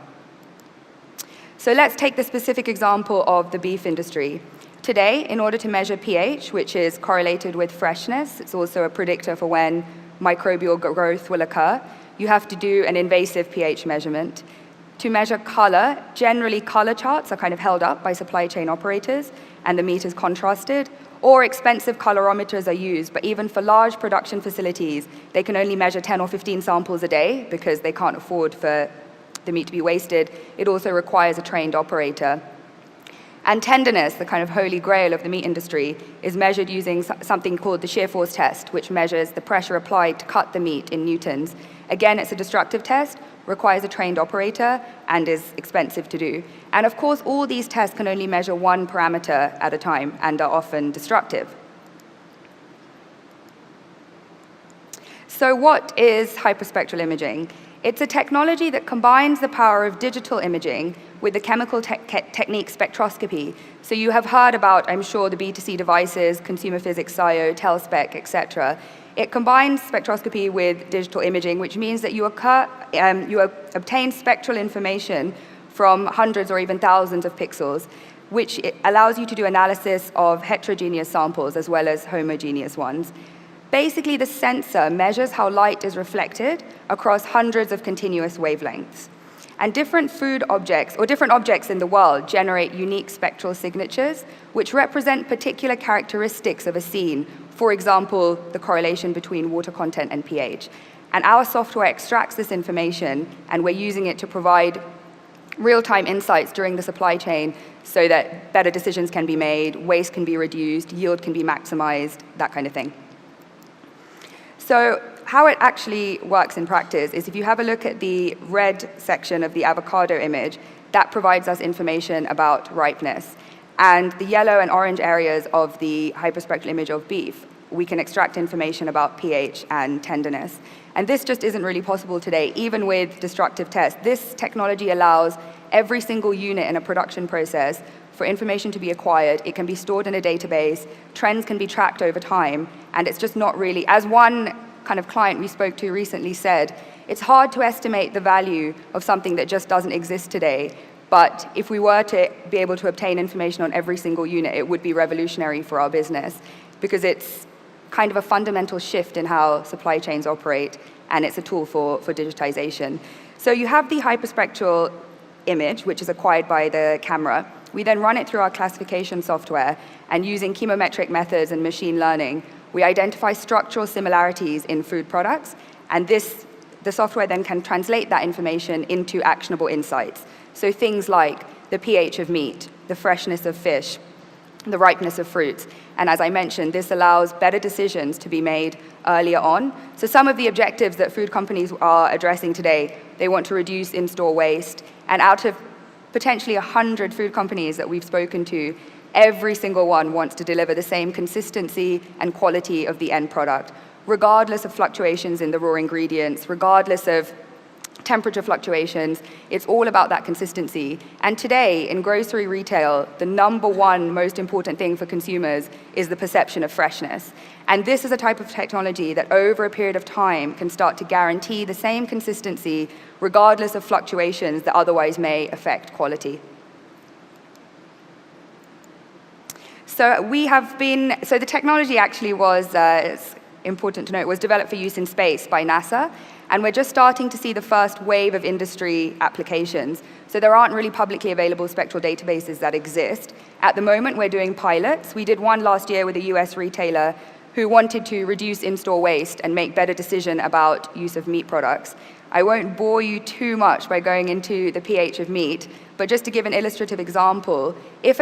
So let's take the specific example of the beef industry. Today, in order to measure pH, which is correlated with freshness, it's also a predictor for when microbial growth will occur, you have to do an invasive pH measurement. To measure color, generally color charts are kind of held up by supply chain operators and the meat is contrasted, or expensive colorimeters are used, but even for large production facilities, they can only measure 10 or 15 samples a day because they can't afford for the meat to be wasted. It also requires a trained operator. And tenderness, the kind of holy grail of the meat industry, is measured using something called the shear force test, which measures the pressure applied to cut the meat in newtons. Again, it's a destructive test, requires a trained operator, and is expensive to do. And of course, all these tests can only measure one parameter at a time and are often destructive. So what is hyperspectral imaging? It's a technology that combines the power of digital imaging with the chemical technique spectroscopy. So you have heard about, I'm sure, the B2C devices, consumer physics, SCIO, Telspec, etc. It combines spectroscopy with digital imaging, which means that you obtain spectral information from hundreds or even thousands of pixels, which allows you to do analysis of heterogeneous samples as well as homogeneous ones. Basically, the sensor measures how light is reflected across hundreds of continuous wavelengths. And different food objects, or different objects in the world, generate unique spectral signatures, which represent particular characteristics of a scene. For example, the correlation between water content and pH. And our software extracts this information, and we're using it to provide real-time insights during the supply chain so that better decisions can be made, waste can be reduced, yield can be maximized, that kind of thing. So how it actually works in practice is if you have a look at the red section of the avocado image, that provides us information about ripeness. And the yellow and orange areas of the hyperspectral image of beef, we can extract information about pH and tenderness. And this just isn't really possible today, even with destructive tests. This technology allows every single unit in a production process for information to be acquired. It can be stored in a database, trends can be tracked over time, and it's just not really, as one kind of client we spoke to recently said, it's hard to estimate the value of something that just doesn't exist today. But if we were to be able to obtain information on every single unit, it would be revolutionary for our business because it's kind of a fundamental shift in how supply chains operate, and it's a tool for digitization. So you have the hyperspectral image, which is acquired by the camera. We then run it through our classification software, and using chemometric methods and machine learning, we identify structural similarities in food products, and the software then can translate that information into actionable insights. So things like the pH of meat, the freshness of fish, the ripeness of fruits. And as I mentioned, this allows better decisions to be made earlier on. So some of the objectives that food companies are addressing today, they want to reduce in-store waste. And out of potentially 100 food companies that we've spoken to, every single one wants to deliver the same consistency and quality of the end product, regardless of fluctuations in the raw ingredients, regardless of temperature fluctuations. It's all about that consistency. And today, in grocery retail, the number one most important thing for consumers is the perception of freshness. And this is a type of technology that over a period of time can start to guarantee the same consistency regardless of fluctuations that otherwise may affect quality. So the technology actually was, it's important to note, was developed for use in space by NASA, and we're just starting to see the first wave of industry applications. So there aren't really publicly available spectral databases that exist. At the moment, we're doing pilots. We did one last year with a US retailer who wanted to reduce in-store waste and make better decision about use of meat products. I won't bore you too much by going into the pH of meat, but just to give an illustrative example, if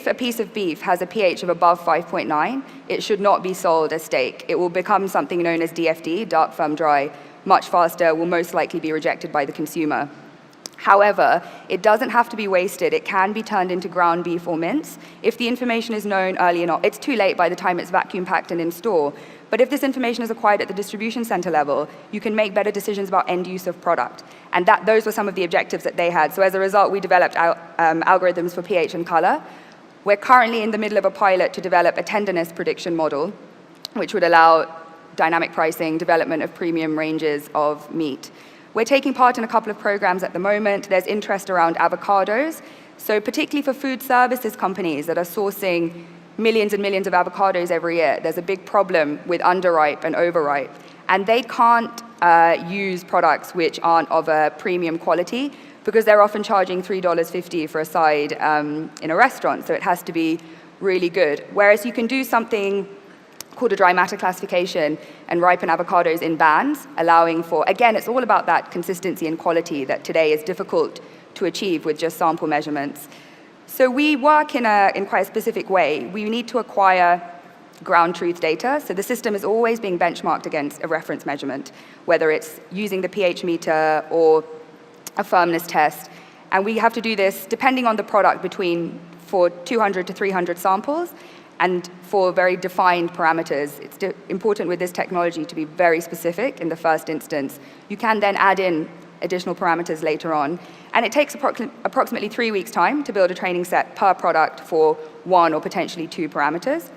a piece of beef has a pH of above 5.9, it should not be sold as steak. It will become something known as DFD, dark, firm, dry, much faster, will most likely be rejected by the consumer. However, it doesn't have to be wasted. It can be turned into ground beef or mince. If the information is known early enough, it's too late by the time it's vacuum packed and in store. But if this information is acquired at the distribution center level, you can make better decisions about end use of product. And those were some of the objectives that they had. So as a result, we developed algorithms for pH and color. We're currently in the middle of a pilot to develop a tenderness prediction model, which would allow dynamic pricing, development of premium ranges of meat. We're taking part in a couple of programs at the moment. There's interest around avocados. So particularly for food services companies that are sourcing millions and millions of avocados every year, there's a big problem with underripe and overripe. And they can't use products which aren't of a premium quality because they're often charging $3.50 for a side in a restaurant. So it has to be really good. Whereas you can do something called a dry matter classification and ripen avocados in bands, allowing for, again, it's all about that consistency and quality that today is difficult to achieve with just sample measurements. So we work in quite a specific way. We need to acquire ground truth data. So the system is always being benchmarked against a reference measurement, whether it's using the pH meter or a firmness test. And we have to do this depending on the product for 200 to 300 samples and for very defined parameters. It's important with this technology to be very specific in the first instance. You can then add in additional parameters later on. And it takes approximately 3 weeks' time to build a training set per product for 1 or potentially 2 parameters.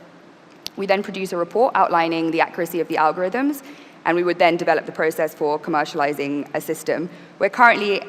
We then produce a report outlining the accuracy of the algorithms, and we would then develop the process for commercializing a system. We're currently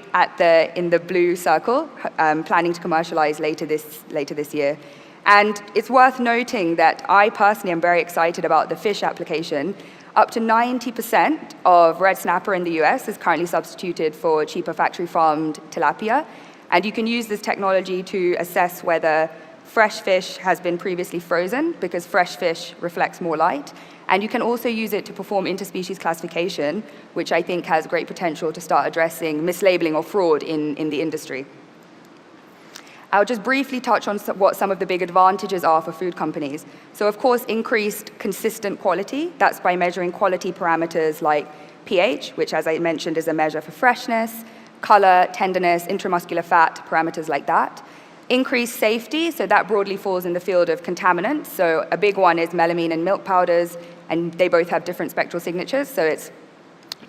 in the blue circle, planning to commercialize later this year. And it's worth noting that I personally am very excited about the fish application. Up to 90% of red snapper in the US is currently substituted for cheaper factory-farmed tilapia. And you can use this technology to assess whether fresh fish has been previously frozen, because fresh fish reflects more light. And you can also use it to perform interspecies classification, which I think has great potential to start addressing mislabeling or fraud in the industry. I'll just briefly touch on what some of the big advantages are for food companies. So of course, increased consistent quality. That's by measuring quality parameters like pH, which as I mentioned is a measure for freshness, color, tenderness, intramuscular fat, parameters like that. Increased safety, so that broadly falls in the field of contaminants. So a big one is melamine and milk powders, and they both have different spectral signatures, so it's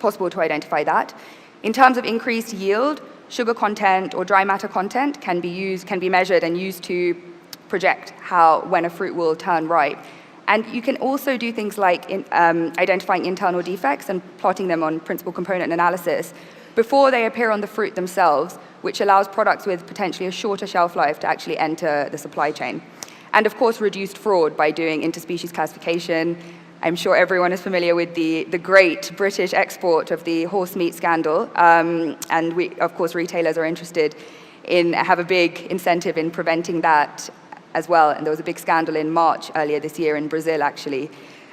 possible to identify that. In terms of increased yield, sugar content or dry matter content can be measured and used to project when a fruit will turn ripe. And you can also do things like identifying internal defects and plotting them on principal component analysis before they appear on the fruit themselves, which allows products with potentially a shorter shelf life to actually enter the supply chain. And of course, reduced fraud by doing interspecies classification. I'm sure everyone is familiar with the great British export of the horse meat scandal. And of course, retailers are interested have a big incentive in preventing that as well. And there was a big scandal in March earlier this year in Brazil, actually.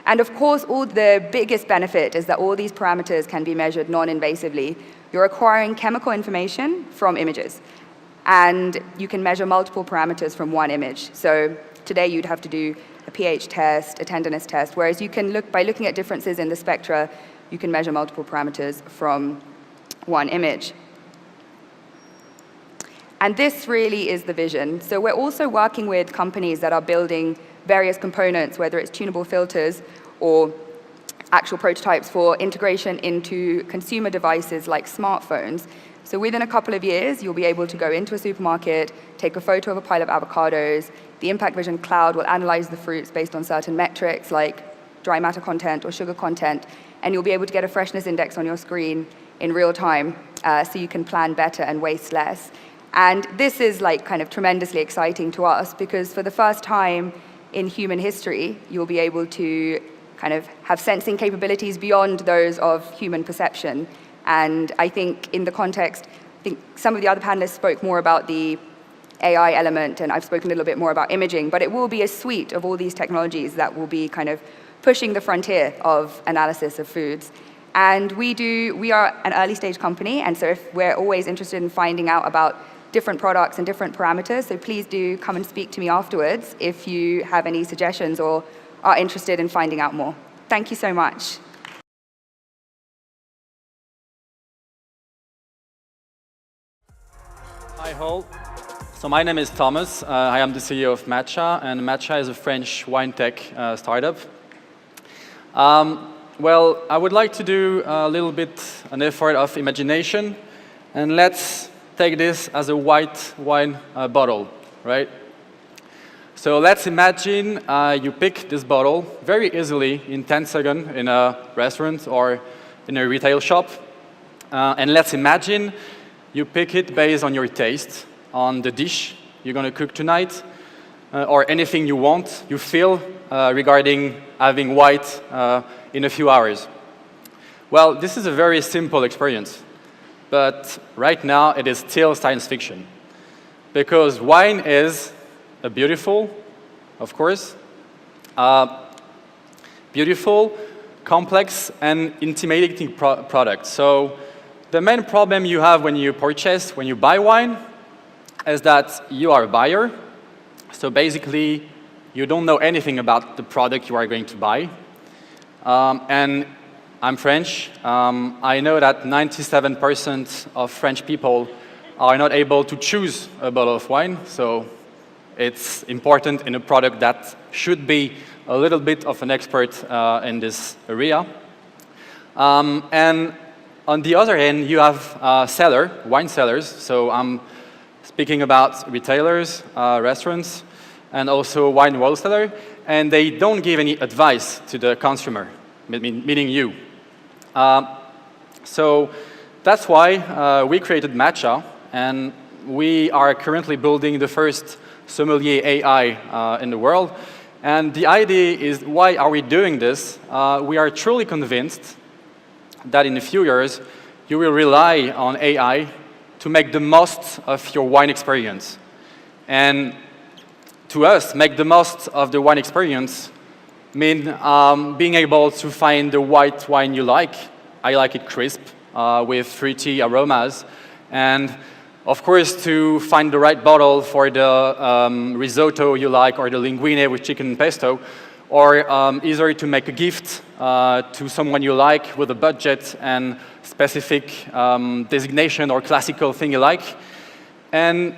And of course, the biggest benefit is that all these parameters can be measured non-invasively. You're acquiring chemical information from images. And you can measure multiple parameters from one image. So today you'd have to do a pH test, a tenderness test, whereas you can by looking at differences in the spectra, you can measure multiple parameters from one image. And this really is the vision. So we're also working with companies that are building various components, whether it's tunable filters or actual prototypes for integration into consumer devices like smartphones. So within a couple of years, you'll be able to go into a supermarket, take a photo of a pile of avocados. The Impact Vision Cloud will analyze the fruits based on certain metrics like dry matter content or sugar content, and you'll be able to get a freshness index on your screen in real time so you can plan better and waste less. And this is kind of tremendously exciting to us because for the first time in human history, you'll be able to kind of have sensing capabilities beyond those of human perception. And I think in the context, I think some of the other panelists spoke more about the AI element, and I've spoken a little bit more about imaging, but it will be a suite of all these technologies that will be kind of pushing the frontier of analysis of foods. And we are an early stage company, and so if we're always interested in finding out about different products and different parameters, so please do come and speak to me afterwards if you have any suggestions or are interested in finding out more. Thank you so much. Hi all. So my name is Thomas. I am the CEO of Matcha, and Matcha is a French wine tech startup. Well, I would like to do a little bit an effort of imagination, and let's take this as a white wine bottle, right? So let's imagine you pick this bottle very easily in 10 seconds in a restaurant or in a retail shop. And let's imagine you pick it based on your taste, on the dish you're going to cook tonight, or anything you want, you feel regarding having white in a few hours. Well, this is a very simple experience, but right now it is still science fiction, because wine is a beautiful, of course, beautiful, complex, and intimidating product. So the main problem you have when you purchase, when you buy wine, is that you are a buyer. So basically, you don't know anything about the product you are going to buy. And I'm French. I know that 97% of French people are not able to choose a bottle of wine. So it's important in a product that should be a little bit of an expert in this area. And on the other hand, you have wine sellers. So I'm speaking about retailers, restaurants, and also wine wholesaler, and they don't give any advice to the consumer, meaning you. So that's why we created Matcha, and we are currently building the first sommelier AI in the world. And the idea is, why are we doing this? We are truly convinced that in a few years, you will rely on AI to make the most of your wine experience. And to us, make the most of the wine experience means being able to find the white wine you like. I like it crisp, with fruity aromas. And of course, to find the right bottle for the risotto you like, or the linguine with chicken and pesto, or easier to make a gift to someone you like with a budget and specific designation or classical thing you like. And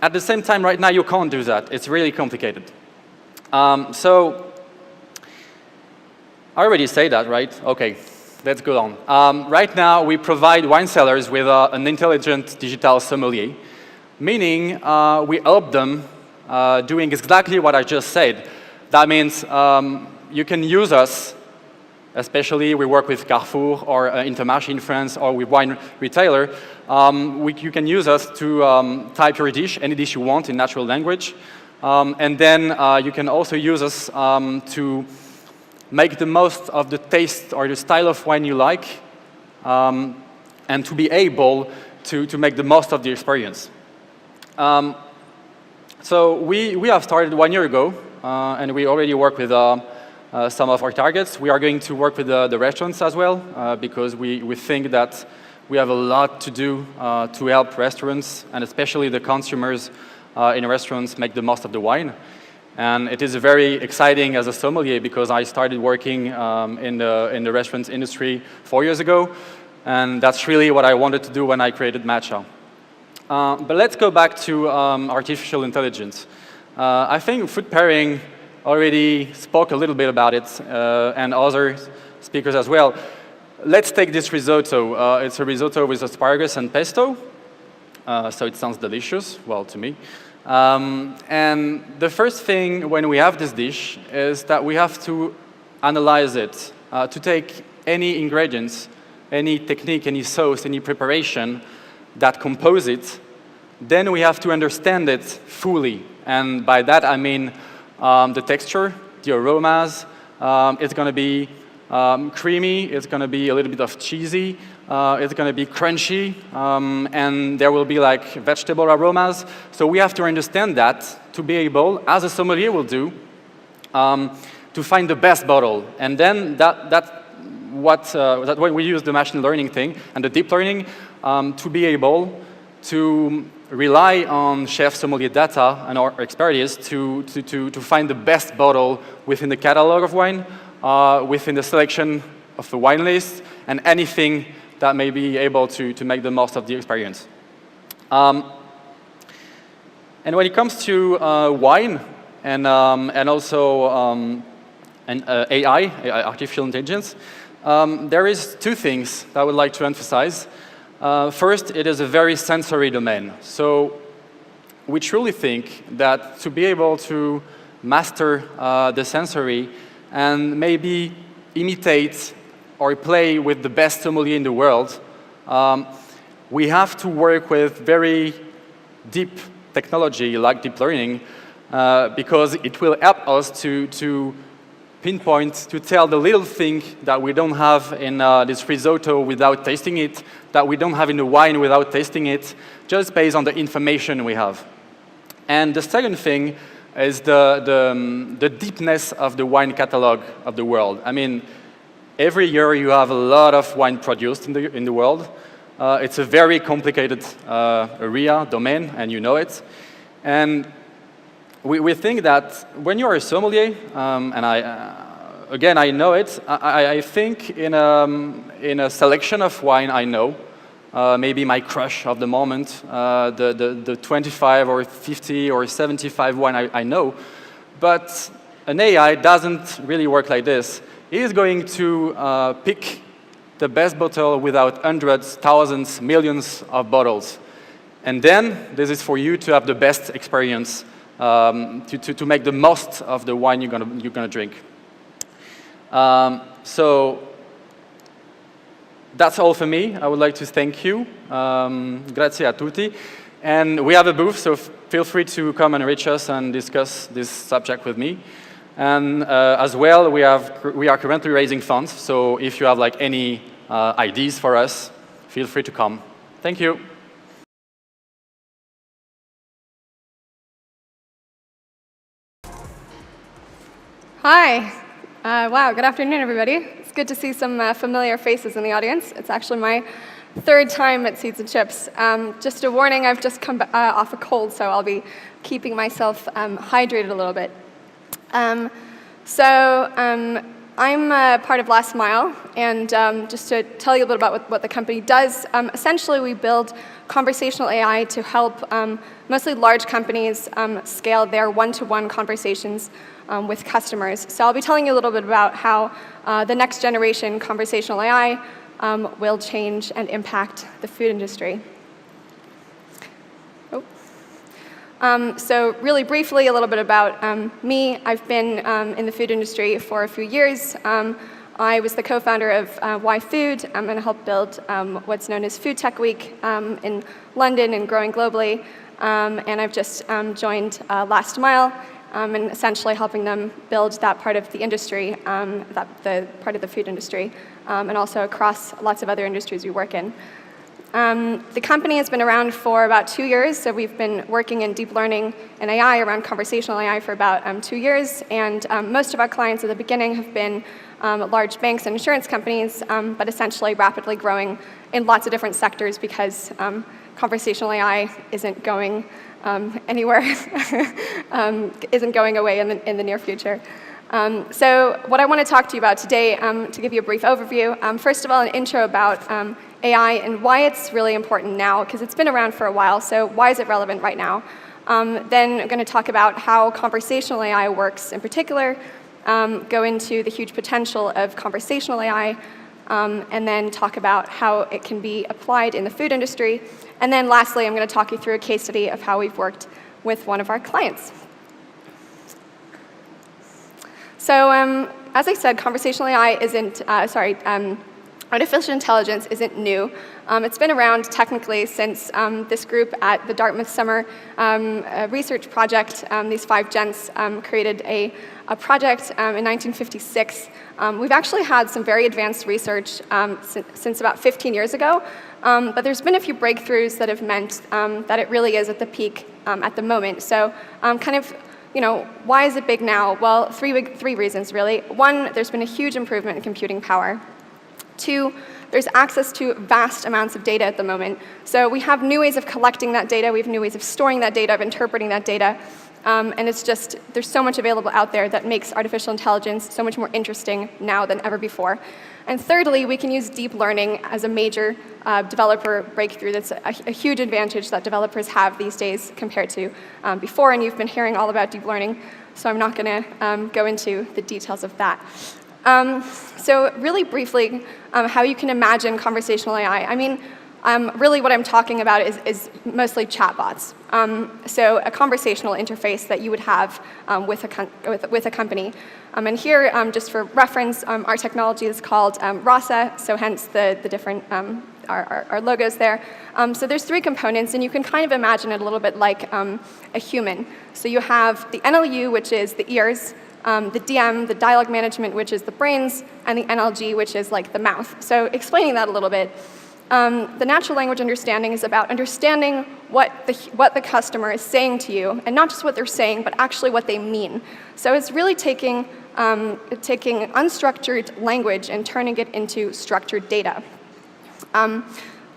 at the same time, right now, you can't do that. It's really complicated. So I already say that, right? OK, let's go on. Right now, we provide wine sellers with an intelligent digital sommelier, meaning we help them doing exactly what I just said. That means you can use us, especially we work with Carrefour or Intermarché in France, or with wine retailer. You can use us to type your dish, any dish you want in natural language. And then you can also use us to make the most of the taste or the style of wine you like, and to be able to make the most of the experience. So we have started 1 year ago, and we already work with some of our targets. We are going to work with the restaurants as well, because we think that we have a lot to do to help restaurants, and especially the consumers in restaurants, make the most of the wine. And it is very exciting as a sommelier, because I started working in the restaurant industry 4 years ago, and that's really what I wanted to do when I created Matcha. But let's go back to artificial intelligence. I think food pairing already spoke a little bit about it, and other speakers as well. Let's take this risotto. It's a risotto with asparagus and pesto, so it sounds delicious, well, to me. And the first thing when we have this dish is that we have to analyze it, to take any ingredients, any technique, any sauce, any preparation that compose it. Then we have to understand it fully. And by that, I mean the texture, the aromas. It's going to be creamy. It's going to be a little bit of cheesy. It's going to be crunchy. And there will be like vegetable aromas. So we have to understand that to be able, as a sommelier will do, to find the best bottle. And then that's why we use the machine learning thing and the deep learning to be able to rely on chef sommelier data and our expertise to find the best bottle within the catalog of wine, within the selection of the wine list, and anything that may be able to make the most of the experience. And when it comes to wine and also AI, artificial intelligence, there is two things that I would like to emphasize. First, it is a very sensory domain. So we truly think that to be able to master the sensory and maybe imitate or play with the best sommelier in the world, we have to work with very deep technology like deep learning because it will help us to pinpoint, to tell the little thing that we don't have in this risotto without tasting it, that we don't have in the wine without tasting it, just based on the information we have. And the second thing is the deepness of the wine catalog of the world. I mean, every year you have a lot of wine produced in the world. It's a very complicated area, domain, and you know it. And we think that when you're a sommelier, and I know it, I think in a selection of wine I know, maybe my crush of the moment, the 25 or 50 or 75 wine I know, but an AI doesn't really work like this. It is going to pick the best bottle without hundreds, thousands, millions of bottles. And then this is for you to have the best experience, to make the most of the wine you're gonna drink. So that's all for me. I would like to thank you. Grazie a tutti. And we have a booth, so feel free to come and reach us and discuss this subject with me. And as well, we are currently raising funds. So if you have like any ideas for us, feel free to come. Thank you. Hi. Wow, good afternoon, everybody. It's good to see some familiar faces in the audience. It's actually my third time at Seeds and Chips. Just a warning, I've just come off a cold, so I'll be keeping myself hydrated a little bit. I'm part of Last Mile, and just to tell you a little bit about what the company does, essentially we build conversational AI to help mostly large companies scale their one-to-one conversations with customers. So I'll be telling you a little bit about how the next generation conversational AI will change and impact the food industry. So really briefly, a little bit about me. I've been in the food industry for a few years. I was the co-founder of YFood and helped build what's known as Food Tech Week in London and growing globally. And I've just joined Last Mile and essentially helping them build that part of the industry, the part of the food industry, and also across lots of other industries we work in. The company has been around for about 2 years, so we've been working in deep learning and AI around conversational AI for about 2 years, and most of our clients at the beginning have been large banks and insurance companies, but essentially rapidly growing in lots of different sectors because conversational AI isn't going anywhere, isn't going away in the near future. So what I want to talk to you about today, to give you a brief overview, first of all, an intro about AI and why it's really important now, because it's been around for a while, so why is it relevant right now? Then I'm going to talk about how conversational AI works in particular, go into the huge potential of conversational AI, and then talk about how it can be applied in the food industry. And then lastly, I'm going to talk you through a case study of how we've worked with one of our clients. So as I said, conversational AI isn't, artificial intelligence isn't new. It's been around technically since this group at the Dartmouth Summer Research Project, these 5 gents created a project in 1956. We've actually had some very advanced research since about 15 years ago, but there's been a few breakthroughs that have meant that it really is at the peak at the moment. So kind of, why is it big now? Well, three reasons, really. 1, there's been a huge improvement in computing power. 2, there's access to vast amounts of data at the moment. So we have new ways of collecting that data, we have new ways of storing that data, of interpreting that data, and it's just, there's so much available out there that makes artificial intelligence so much more interesting now than ever before. And thirdly, we can use deep learning as a major developer breakthrough. That's a huge advantage that developers have these days compared to before, and you've been hearing all about deep learning, so I'm not going to go into the details of that. So really briefly, how you can imagine conversational AI. I mean, really what I'm talking about is mostly chatbots. So a conversational interface that you would have with a company. And here, just for reference, our technology is called RASA, so hence the different, our logos there. So there's 3 components, and you can kind of imagine it a little bit like a human. So you have the NLU, which is the ears, the DM, the dialogue management, which is the brains, and the NLG, which is like the mouth. So explaining that a little bit, the natural language understanding is about understanding what the customer is saying to you, and not just what they're saying, but actually what they mean. So it's really taking unstructured language and turning it into structured data. And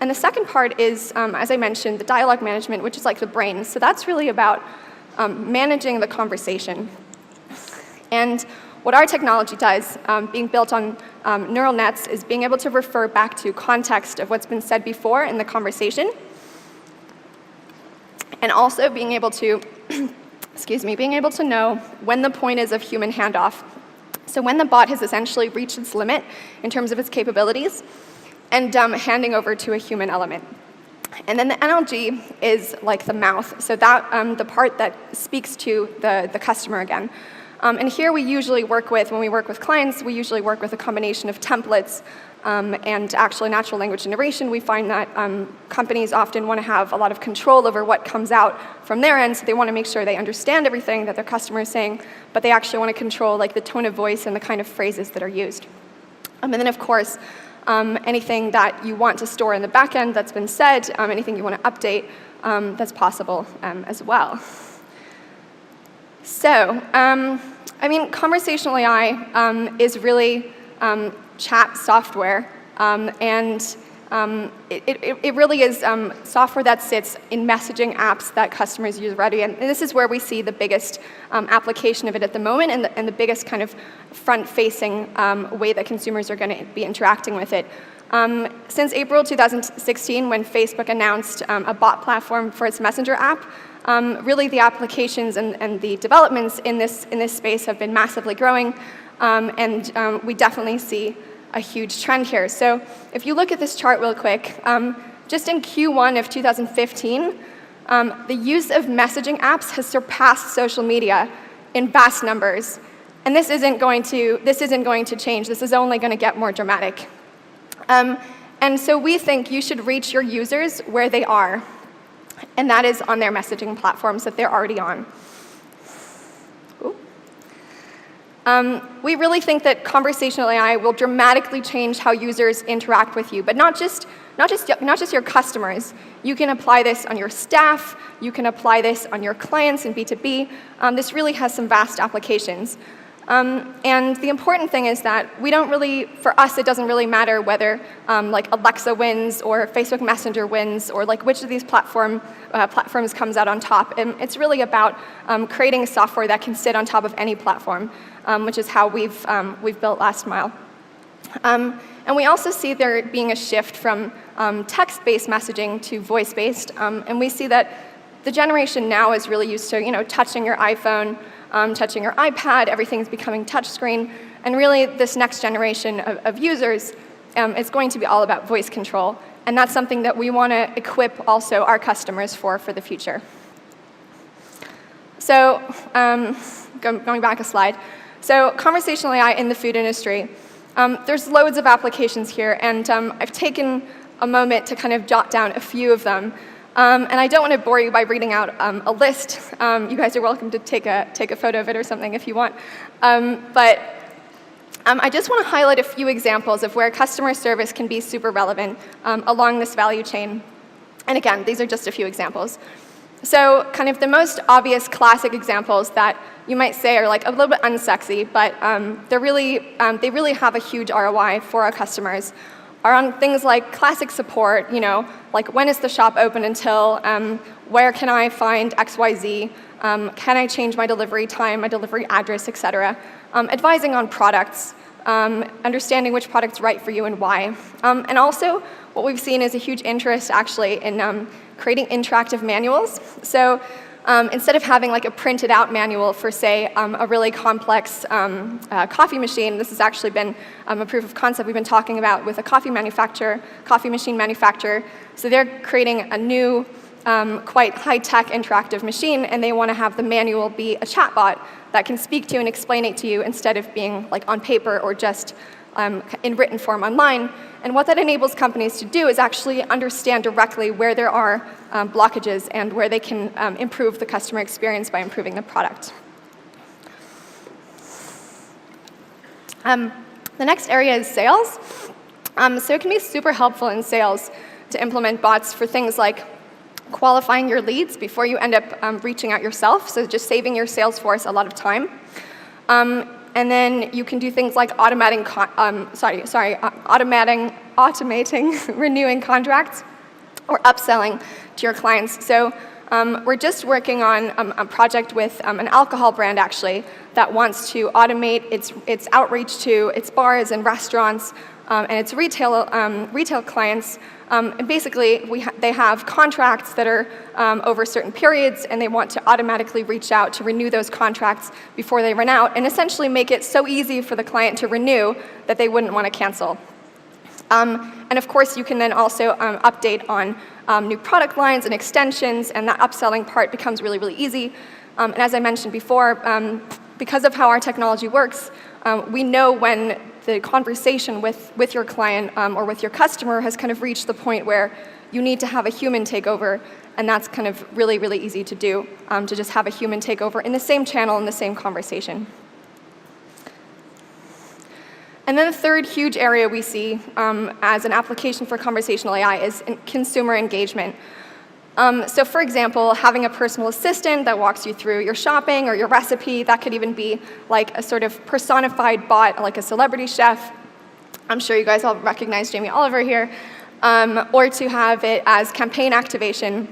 the second part is, as I mentioned, the dialogue management, which is like the brain. So that's really about managing the conversation. And what our technology does, being built on neural nets, is being able to refer back to context of what's been said before in the conversation, and also being able to, being able to know when the point is of human handoff. So when the bot has essentially reached its limit in terms of its capabilities, and handing over to a human element. And then the NLG is like the mouth, so that the part that speaks to the customer again. And here we usually work with, when we work with clients, we usually work with a combination of templates and actually natural language generation. We find that companies often want to have a lot of control over what comes out from their end, so they want to make sure they understand everything that their customer is saying, but they actually want to control like the tone of voice and the kind of phrases that are used. And then of course, anything that you want to store in the back end that's been said, anything you want to update, that's possible as well. So, I mean, conversational AI is really chat software, and it really is software that sits in messaging apps that customers use already. And this is where we see the biggest application of it at the moment, and the biggest kind of front-facing way that consumers are going to be interacting with it. Since April 2016, when Facebook announced a bot platform for its Messenger app, really the applications and the developments in this space have been massively growing, and we definitely see a huge trend here. So if you look at this chart real quick, just in Q1 of 2015, the use of messaging apps has surpassed social media in vast numbers. And this isn't going to change. This is only going to get more dramatic. And so we think you should reach your users where they are, and that is on their messaging platforms that they're already on. We really think that conversational AI will dramatically change how users interact with you, but not just your customers. You can apply this on your staff. You can apply this on your clients in B2B. This really has some vast applications. And the important thing is that we don't really, for us, it doesn't really matter whether like Alexa wins or Facebook Messenger wins or like which of these platforms comes out on top. And it's really about creating software that can sit on top of any platform, which is how we've built Last Mile. And we also see there being a shift from text-based messaging to voice-based, and we see that the generation now is really used to touching your iPhone, touching your iPad, everything's becoming touchscreen, and really this next generation of users is going to be all about voice control, and that's something that we want to equip also our customers for the future. So going back a slide, so conversational AI in the food industry. There's loads of applications here, and I've taken a moment to kind of jot down a few of them. And I don't want to bore you by reading out a list. You guys are welcome to take a photo of it or something if you want. But I just want to highlight a few examples of where customer service can be super relevant along this value chain. And again, these are just a few examples. So kind of the most obvious classic examples that you might say are like a little bit unsexy, but they really have a huge ROI for our customers, are on things like classic support, like when is the shop open until, where can I find XYZ, can I change my delivery time, my delivery address, etc. Advising on products, understanding which product's right for you and why. And also, what we've seen is a huge interest actually in creating interactive manuals. So instead of having like a printed out manual for, say, a really complex coffee machine, this has actually been a proof of concept we've been talking about with a coffee machine manufacturer. So they're creating a new, quite high-tech interactive machine, and they want to have the manual be a chatbot that can speak to you and explain it to you instead of being like on paper or just in written form online. And what that enables companies to do is actually understand directly where there are blockages and where they can improve the customer experience by improving the product. The next area is sales. So it can be super helpful in sales to implement bots for things like qualifying your leads before you end up reaching out yourself, so just saving your sales force a lot of time. And then you can do things like automating renewing contracts or upselling to your clients. So we're just working on a project with an alcohol brand actually that wants to automate its outreach to its bars and restaurants and its retail clients. And basically, they have contracts that are over certain periods, and they want to automatically reach out to renew those contracts before they run out, and essentially make it so easy for the client to renew that they wouldn't want to cancel. And of course, you can then also update on new product lines and extensions, and that upselling part becomes really, really easy. And as I mentioned before, because of how our technology works, we know when the conversation with your client or with your customer has kind of reached the point where you need to have a human take over, and that's kind of really, really easy to do, to just have a human take over in the same channel, in the same conversation. And then the third huge area we see as an application for conversational AI is consumer engagement. So for example, having a personal assistant that walks you through your shopping or your recipe, that could even be like a sort of personified bot, like a celebrity chef. I'm sure you guys all recognize Jamie Oliver here. Or to have it as campaign activation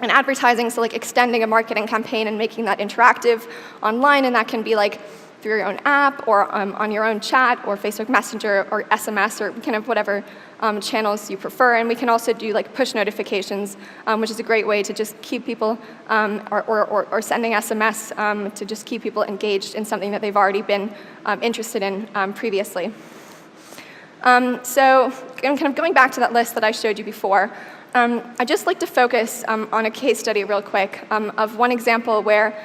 and advertising, so like extending a marketing campaign and making that interactive online, and that can be like through your own app or on your own chat or Facebook Messenger or SMS or kind of whatever channels you prefer. And we can also do like push notifications, which is a great way to just keep people, or sending SMS to just keep people engaged in something that they've already been interested in previously. So I'm kind of going back to that list that I showed you before. I'd just like to focus on a case study real quick of one example where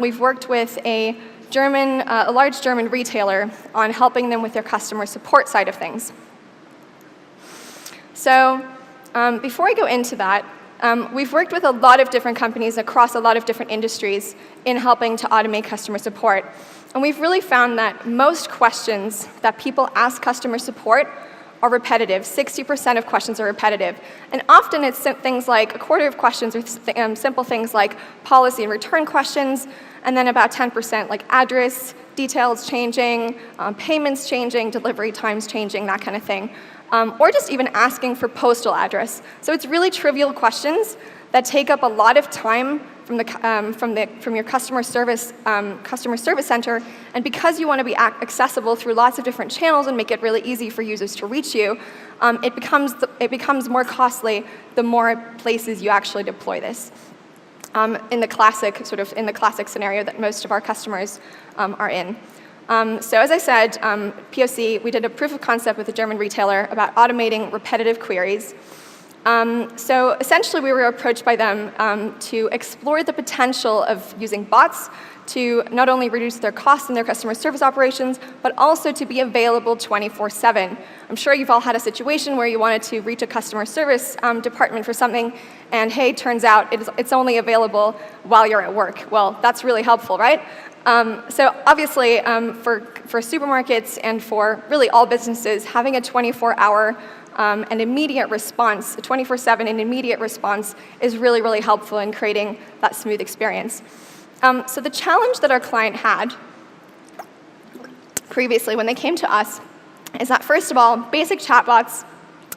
we've worked with a large German retailer on helping them with their customer support side of things. So before I go into that, we've worked with a lot of different companies across a lot of different industries in helping to automate customer support. And we've really found that most questions that people ask customer support are repetitive. 60% of questions are repetitive. And often it's things like a quarter of questions are simple things like policy and return questions, and then about 10% like address, details changing, payments changing, delivery times changing, that kind of thing. Or just even asking for postal address. So it's really trivial questions that take up a lot of time from your customer service center, and because you want to be accessible through lots of different channels and make it really easy for users to reach you, it becomes more costly the more places you actually deploy this. In the classic scenario that most of our customers are in. So as I said, POC, we did a proof of concept with a German retailer about automating repetitive queries. So essentially, we were approached by them to explore the potential of using bots to not only reduce their costs in their customer service operations, but also to be available 24/7. I'm sure you've all had a situation where you wanted to reach a customer service department for something, and hey, turns out it's only available while you're at work. Well, that's really helpful, right? So obviously, for supermarkets and for really all businesses, having a 24-hour an immediate response, a 24/7 and immediate response is really, really helpful in creating that smooth experience. So the challenge that our client had previously when they came to us is that, first of all, basic chatbots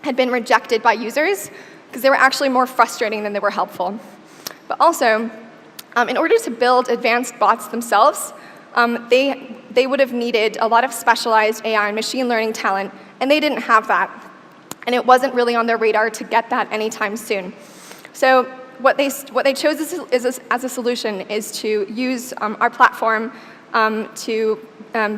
had been rejected by users because they were actually more frustrating than they were helpful. But also, in order to build advanced bots themselves, they would have needed a lot of specialized AI and machine learning talent, and they didn't have that. And it wasn't really on their radar to get that anytime soon. So what they chose as a solution is to use our platform to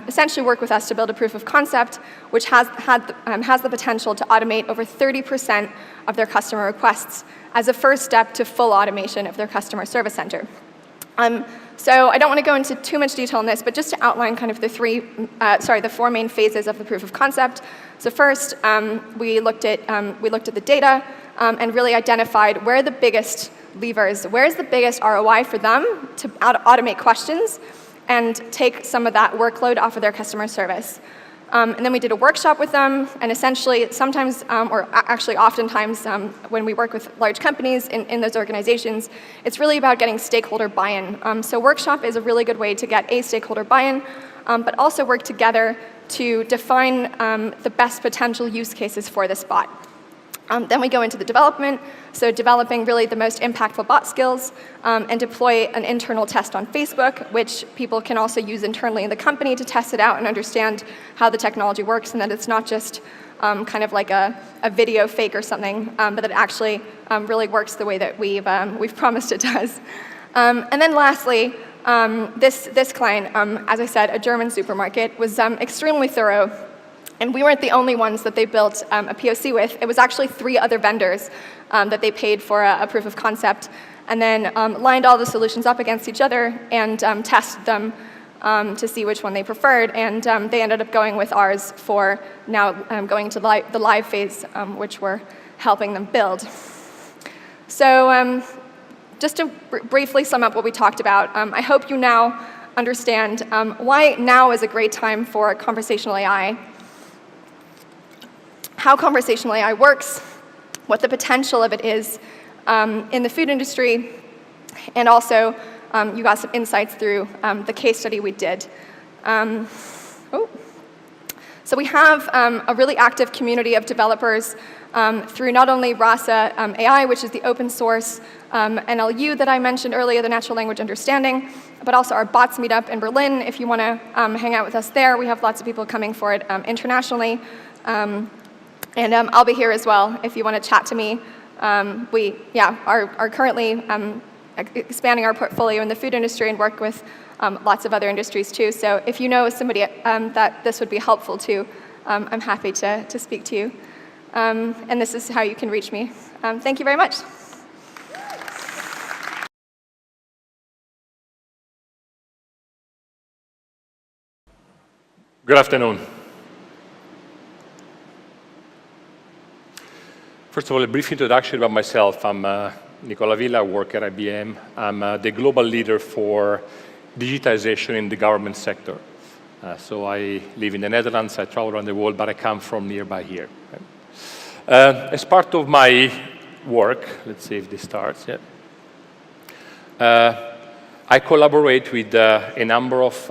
essentially work with us to build a proof of concept, which has the potential to automate over 30% of their customer requests as a first step to full automation of their customer service center. So I don't want to go into too much detail on this, but just to outline kind of the four main phases of the proof of concept. So first, we looked at the data and really identified where are the biggest levers, where's the biggest ROI for them to automate questions and take some of that workload off of their customer service. And then we did a workshop with them, and essentially sometimes, or actually oftentimes, when we work with large companies in those organizations, it's really about getting stakeholder buy-in. So workshop is a really good way to get stakeholder buy-in, but also work together to define the best potential use cases for this bot. Then we go into the development, so developing really the most impactful bot skills, and deploy an internal test on Facebook, which people can also use internally in the company to test it out and understand how the technology works, and that it's not just kind of like a video fake or something, but that it actually really works the way that we've promised it does. And then lastly, this client, as I said, a German supermarket, was extremely thorough. And we weren't the only ones that they built a POC with. It was actually 3 other vendors that they paid for a proof of concept, and then lined all the solutions up against each other and tested them to see which one they preferred. And they ended up going with ours for now going to the live phase, which we're helping them build. So just to briefly sum up what we talked about, I hope you now understand why now is a great time for conversational AI, how conversational AI works, what the potential of it is in the food industry, and also you got some insights through the case study we did. So we have a really active community of developers through not only Rasa AI, which is the open source NLU that I mentioned earlier, the natural language understanding, but also our bots meetup in Berlin. If you want to hang out with us there, we have lots of people coming for it internationally. And I'll be here as well if you want to chat to me. We are currently expanding our portfolio in the food industry and work with lots of other industries too. So if you know somebody that this would be helpful to, I'm happy to speak to you. And this is how you can reach me. Thank you very much. Good afternoon. First of all, a brief introduction about myself. I'm Nicola Villa, I work at IBM. I'm the global leader for digitization in the government sector. So I live in the Netherlands, I travel around the world, but I come from nearby here. As part of my work, let's see if this starts, I collaborate with a number of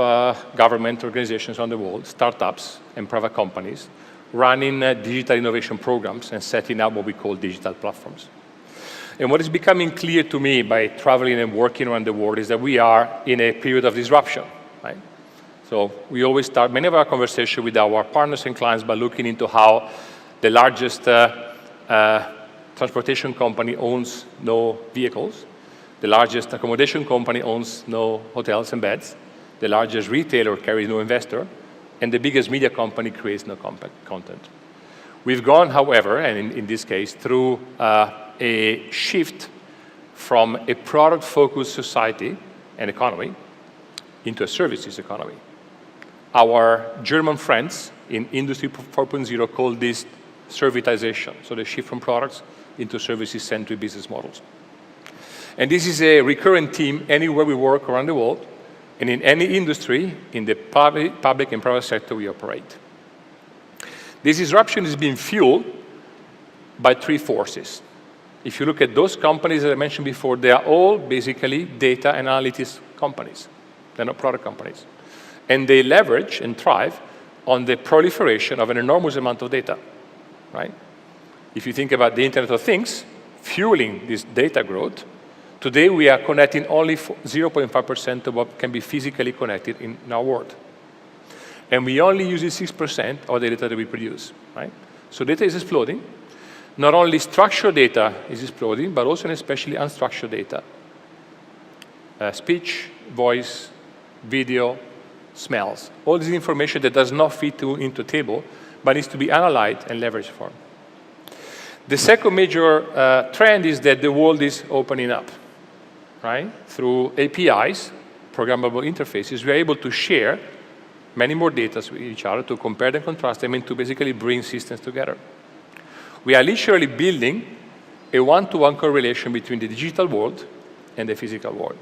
government organizations on the world, startups and private companies, running digital innovation programs and setting up what we call digital platforms. And what is becoming clear to me by traveling and working around the world is that we are in a period of disruption, right? So we always start many of our conversations with our partners and clients by looking into how the largest transportation company owns no vehicles, the largest accommodation company owns no hotels and beds, the largest retailer carries no investor, and the biggest media company creates no content. We've gone, however, and in this case, through a shift from a product-focused society and economy into a services economy. Our German friends in Industry 4.0 call this servitization, so the shift from products into services-centric business models. And this is a recurrent theme anywhere we work around the world, and in any industry, in the public and private sector we operate. This disruption is being fueled by three forces. If you look at those companies that I mentioned before, they are all basically data and analytics companies. They're not product companies. And they leverage and thrive on the proliferation of an enormous amount of data, right? If you think about the Internet of Things, fueling this data growth, today we are connecting only 0.5% of what can be physically connected in our world. And we only use 6% of the data that we produce, right? So data is exploding. Not only structured data is exploding, but also and especially unstructured data. Speech, voice, video, smells. All this information that does not fit into a table, but needs to be analyzed and leveraged for. The second major trend is that the world is opening up, right? Through APIs, programmable interfaces, we are able to share many more data with each other, to compare and contrast them, and to basically bring systems together. We are literally building a one-to-one correlation between the digital world and the physical world.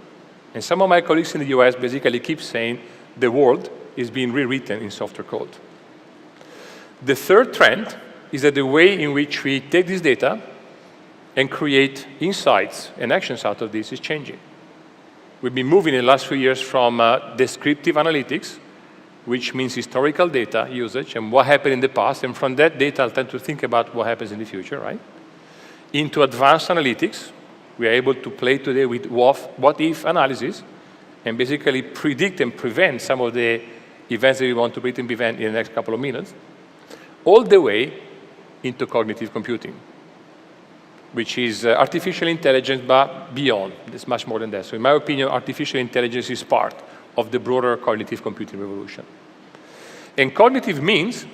And some of my colleagues in the US basically keep saying the world is being rewritten in software code. The third trend is that the way in which we take this data and create insights and actions out of this is changing. We've been moving in the last few years from descriptive analytics, which means historical data usage and what happened in the past, and from that data I'll tend to think about what happens in the future, right? Into advanced analytics, we are able to play today with what-if analysis and basically predict and prevent some of the events that we want to predict and prevent in the next couple of minutes, all the way into cognitive computing, which is artificial intelligence, but beyond. It's much more than that. So in my opinion, artificial intelligence is part of the broader cognitive computing revolution. And cognitive means,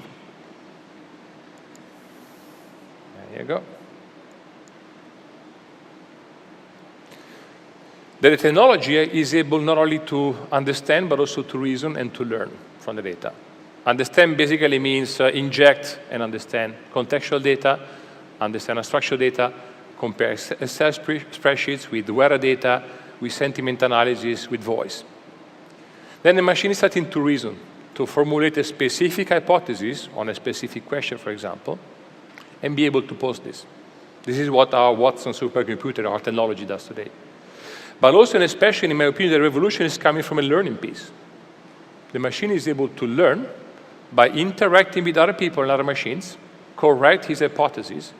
there you go, that the technology is able not only to understand, but also to reason and to learn from the data. Understand basically means inject and understand contextual data, understand unstructured data, compare Excel spreadsheets with weather data, with sentiment analysis, with voice. Then the machine is starting to reason, to formulate a specific hypothesis on a specific question, for example, and be able to post this. This is what our Watson supercomputer, our technology, does today. But also, and especially, in my opinion, the revolution is coming from a learning piece. The machine is able to learn by interacting with other people and other machines, correct his hypotheses,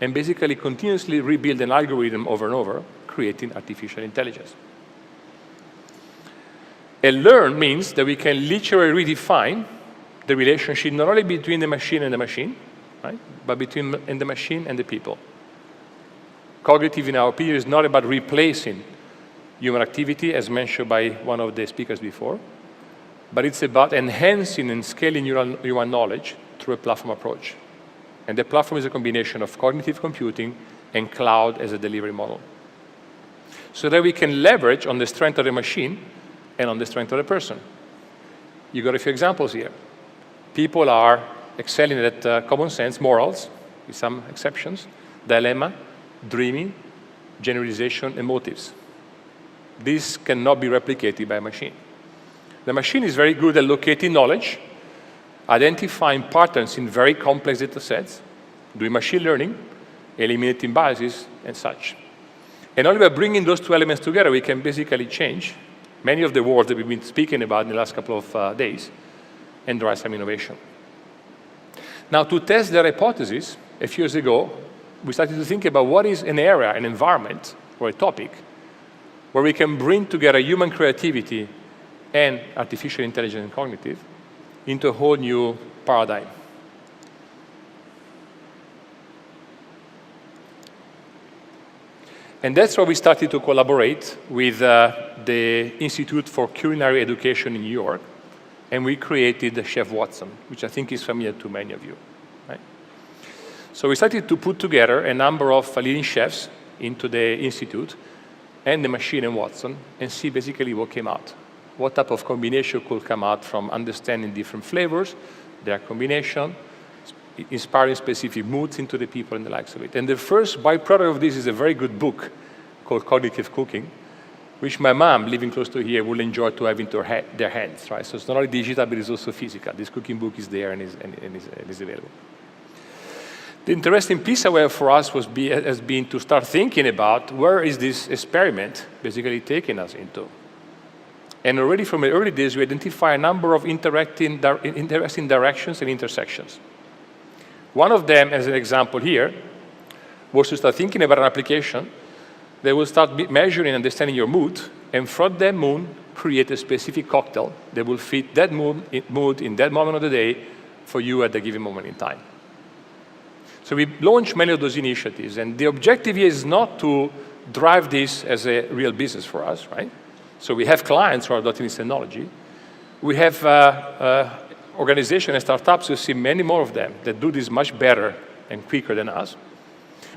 and basically continuously rebuild an algorithm over and over, creating artificial intelligence. And learn means that we can literally redefine the relationship not only between the machine and the machine, right, but between the machine and the people. Cognitive, in our opinion, is not about replacing human activity, as mentioned by one of the speakers before, but it's about enhancing and scaling human knowledge through a platform approach. And the platform is a combination of cognitive computing and cloud as a delivery model. So that we can leverage on the strength of the machine and on the strength of the person. You got a few examples here. People are excelling at common sense, morals, with some exceptions, dilemma, dreaming, generalization, and motives. This cannot be replicated by a machine. The machine is very good at locating knowledge, identifying patterns in very complex data sets, doing machine learning, eliminating biases, and such. And only by bringing those two elements together, we can basically change many of the words that we've been speaking about in the last couple of days and drive some innovation. Now, to test their hypothesis, a few years ago, we started to think about what is an area, an environment, or a topic where we can bring together human creativity and artificial intelligence and cognitive into a whole new paradigm. And that's why we started to collaborate with the Institute for Culinary Education in New York, and we created Chef Watson, which I think is familiar to many of you. Right? So we started to put together a number of leading chefs into the institute and the machine and Watson and see basically what came out. What type of combination could come out from understanding different flavors, their combination, inspiring specific moods into the people and the likes of it. And the first byproduct of this is a very good book called Cognitive Cooking, which my mom, living close to here, will enjoy to have into their hands, right? So it's not only digital, but it's also physical. This cooking book is there and is available. The interesting piece, however, for us has been to start thinking about where is this experiment basically taking us into. And already from the early days, we identify a number of interesting directions and intersections. One of them, as an example here, was to start thinking about an application that will start measuring and understanding your mood, and from that mood, create a specific cocktail that will fit that mood in that moment of the day for you at a given moment in time. So we launched many of those initiatives, and the objective here is not to drive this as a real business for us, right? So we have clients who are adopting this technology. We have organizations and startups, you see many more of them that do this much better and quicker than us.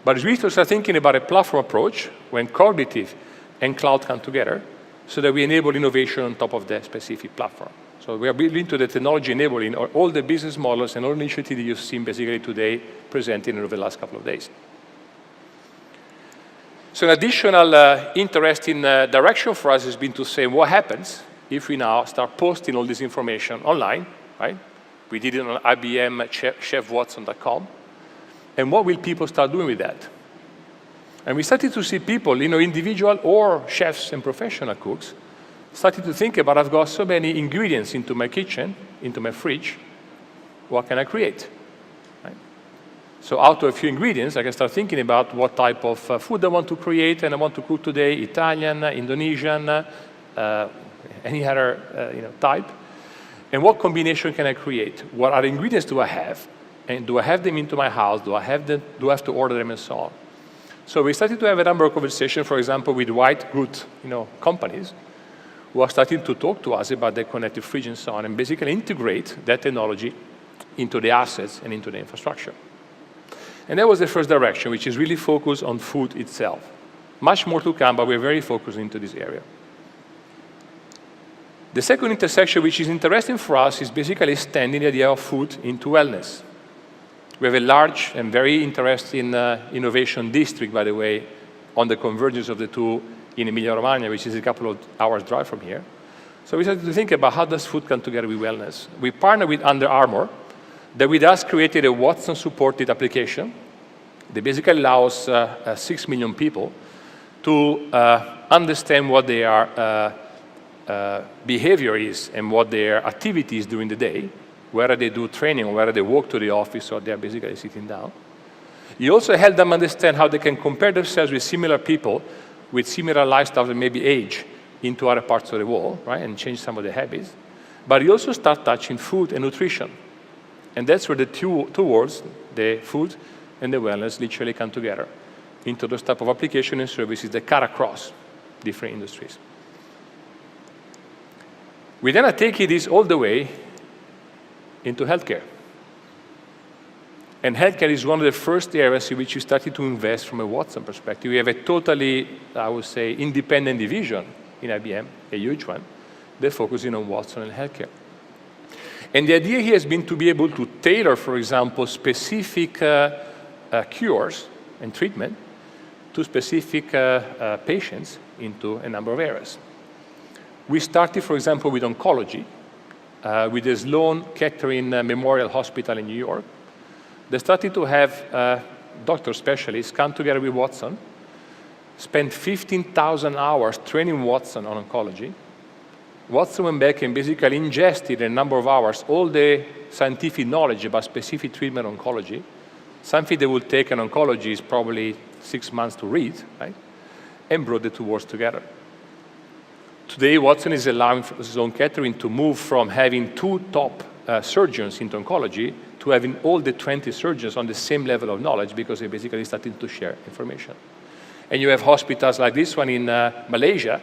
But we start thinking about a platform approach when cognitive and cloud come together so that we enable innovation on top of that specific platform. So we are building to the technology enabling all the business models and all initiatives that you've seen basically today presented over the last couple of days. So an additional interesting direction for us has been to say what happens if we now start posting all this information online, right? We did it on IBM chefwatson.com. And what will people start doing with that? And we started to see people, individual or chefs and professional cooks, started to think about, I've got so many ingredients into my kitchen, into my fridge, what can I create? Right? So out of a few ingredients, I can start thinking about what type of food I want to create and I want to cook today, Italian, Indonesian, any other type. And what combination can I create? What other ingredients do I have? And do I have them into my house? Do I have to order them and so on? So we started to have a number of conversations, for example, with white good companies who are starting to talk to us about the connected fridge and so on, and basically integrate that technology into the assets and into the infrastructure. And that was the first direction, which is really focused on food itself. Much more to come, but we're very focused into this area. The second intersection, which is interesting for us, is basically extending the idea of food into wellness. We have a large and very interesting innovation district, by the way, on the convergence of the two in Emilia-Romagna, which is a couple of hours drive from here. So we started to think about how does food come together with wellness. We partnered with Under Armour, that with us created a Watson-supported application that basically allows 6 million people to understand what their behavior is and what their activity is during the day, whether they do training or whether they walk to the office or they're basically sitting down. You also help them understand how they can compare themselves with similar people with similar lifestyles and maybe age into other parts of the world, right, and change some of the habits. But you also start touching food and nutrition. And that's where the two worlds, the food and the wellness, literally come together into those type of applications and services that cut across different industries. We then are taking this all the way into healthcare. And healthcare is one of the first areas in which we started to invest from a Watson perspective. We have a totally, I would say, independent division in IBM, a huge one, that focuses on Watson and healthcare. And the idea here has been to be able to tailor, for example, specific cures and treatment to specific patients into a number of areas. We started, for example, with oncology, with the Sloan Kettering Memorial Hospital in New York. They started to have doctor specialists come together with Watson, spend 15,000 hours training Watson on oncology. Watson went back and basically ingested in a number of hours all the scientific knowledge about specific treatment oncology. Something that would take an oncologist is probably 6 months to read, right? And brought the two worlds together. Today, Watson is allowing Sloan Kettering to move from having 2 top surgeons into oncology to having all the 20 surgeons on the same level of knowledge because they're basically starting to share information. And you have hospitals like this one in Malaysia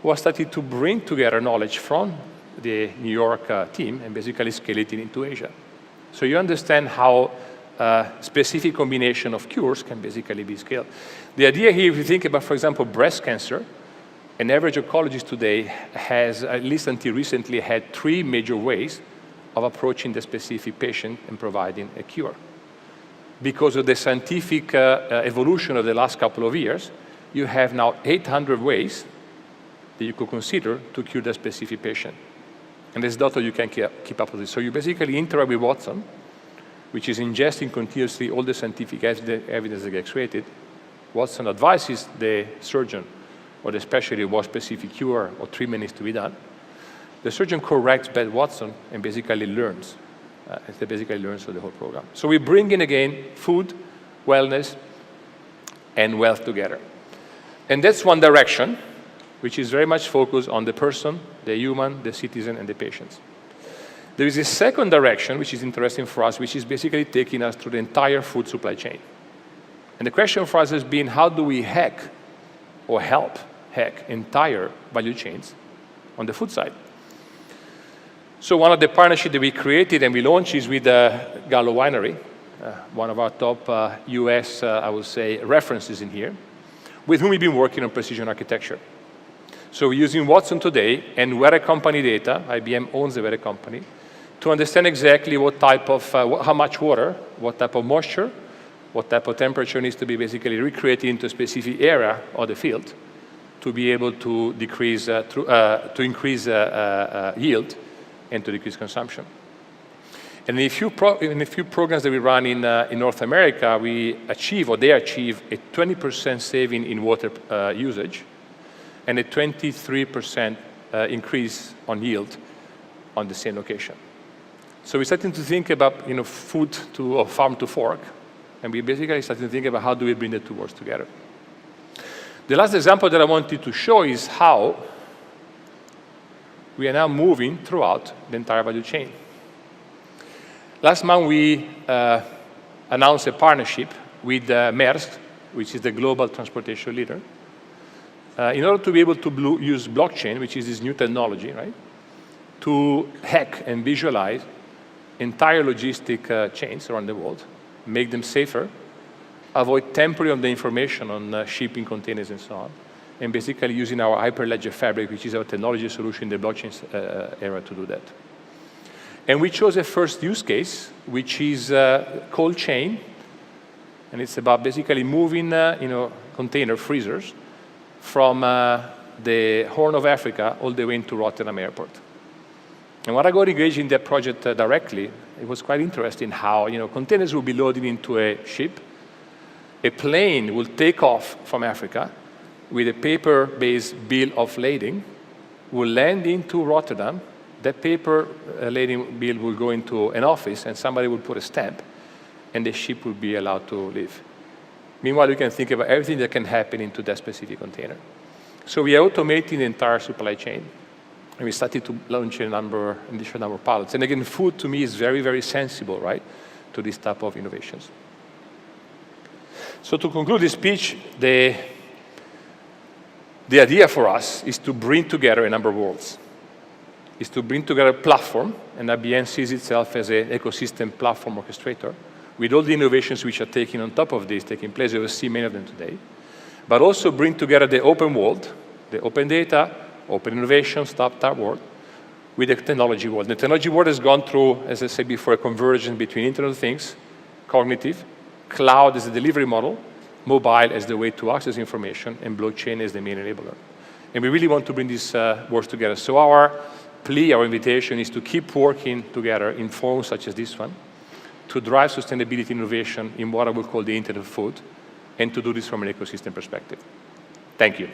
who are starting to bring together knowledge from the New York team and basically scale it into Asia. So you understand how specific combination of cures can basically be scaled. The idea here, if you think about, for example, breast cancer, an average oncologist today has, at least until recently, had 3 major ways of approaching the specific patient and providing a cure. Because of the scientific evolution of the last couple of years, you have now 800 ways that you could consider to cure the specific patient. And as a doctor, you can keep up with this. So you basically interact with Watson, which is ingesting continuously all the scientific evidence that gets created. Watson advises the surgeon or the specialist what specific cure or treatment needs to be done. The surgeon corrects bad Watson and basically learns. They basically learns of the whole program. So we bring in, again, food, wellness, and wealth together. And that's one direction, which is very much focused on the person, the human, the citizen, and the patients. There is a second direction, which is interesting for us, which is basically taking us through the entire food supply chain. And the question for us has been, how do we hack or help hack entire value chains on the food side? So one of the partnerships that we created and we launched is with Gallo Winery, one of our top US, I would say, references in here, with whom we've been working on precision architecture. So we're using Watson today and Weather Company data, IBM owns the Weather Company, to understand exactly what type of, how much water, what type of moisture, what type of temperature needs to be basically recreated into a specific area of the field to be able to decrease, to increase yield and to decrease consumption. And in a few programs that we run in North America, we achieve, or they achieve, a 20% saving in water usage and a 23% increase on yield on the same location. So we're starting to think about food to, or farm to fork, and we basically starting to think about how do we bring the two worlds together. The last example that I wanted to show is how we are now moving throughout the entire value chain. Last month, we announced a partnership with Maersk, which is the global transportation leader, in order to be able to use blockchain, which is this new technology, right, to hack and visualize entire logistic chains around the world, make them safer, avoid tampering of the information on shipping containers and so on, and basically using our Hyperledger Fabric, which is our technology solution in the blockchain era to do that. And we chose a first use case, which is cold chain, and it's about basically moving container freezers from the Horn of Africa all the way into Rotterdam Airport. And when I got engaged in that project directly, it was quite interesting how containers will be loaded into a ship, a plane will take off from Africa with a paper-based bill of lading, will land into Rotterdam. That paper lading bill will go into an office, and somebody will put a stamp, and the ship will be allowed to leave. Meanwhile, you can think about everything that can happen into that specific container. So we are automating the entire supply chain, and we started to launch a different number of pilots. And again, food to me is very, very sensible, right, to this type of innovations. So to conclude this speech, the idea for us is to bring together a number of worlds. Is to bring together a platform, and IBM sees itself as an ecosystem platform orchestrator, with all the innovations which are taking on top of this, taking place. You will see many of them today. But also bring together the open world, the open data, open innovation, startup world, with the technology world. The technology world has gone through, as I said before, a convergence between Internet of Things, cognitive, cloud as the delivery model, mobile as the way to access information, and blockchain as the main enabler. And we really want to bring these worlds together. So our plea, our invitation is to keep working together in forums such as this one, to drive sustainability innovation in what I would call the Internet of Food, and to do this from an ecosystem perspective. Thank you.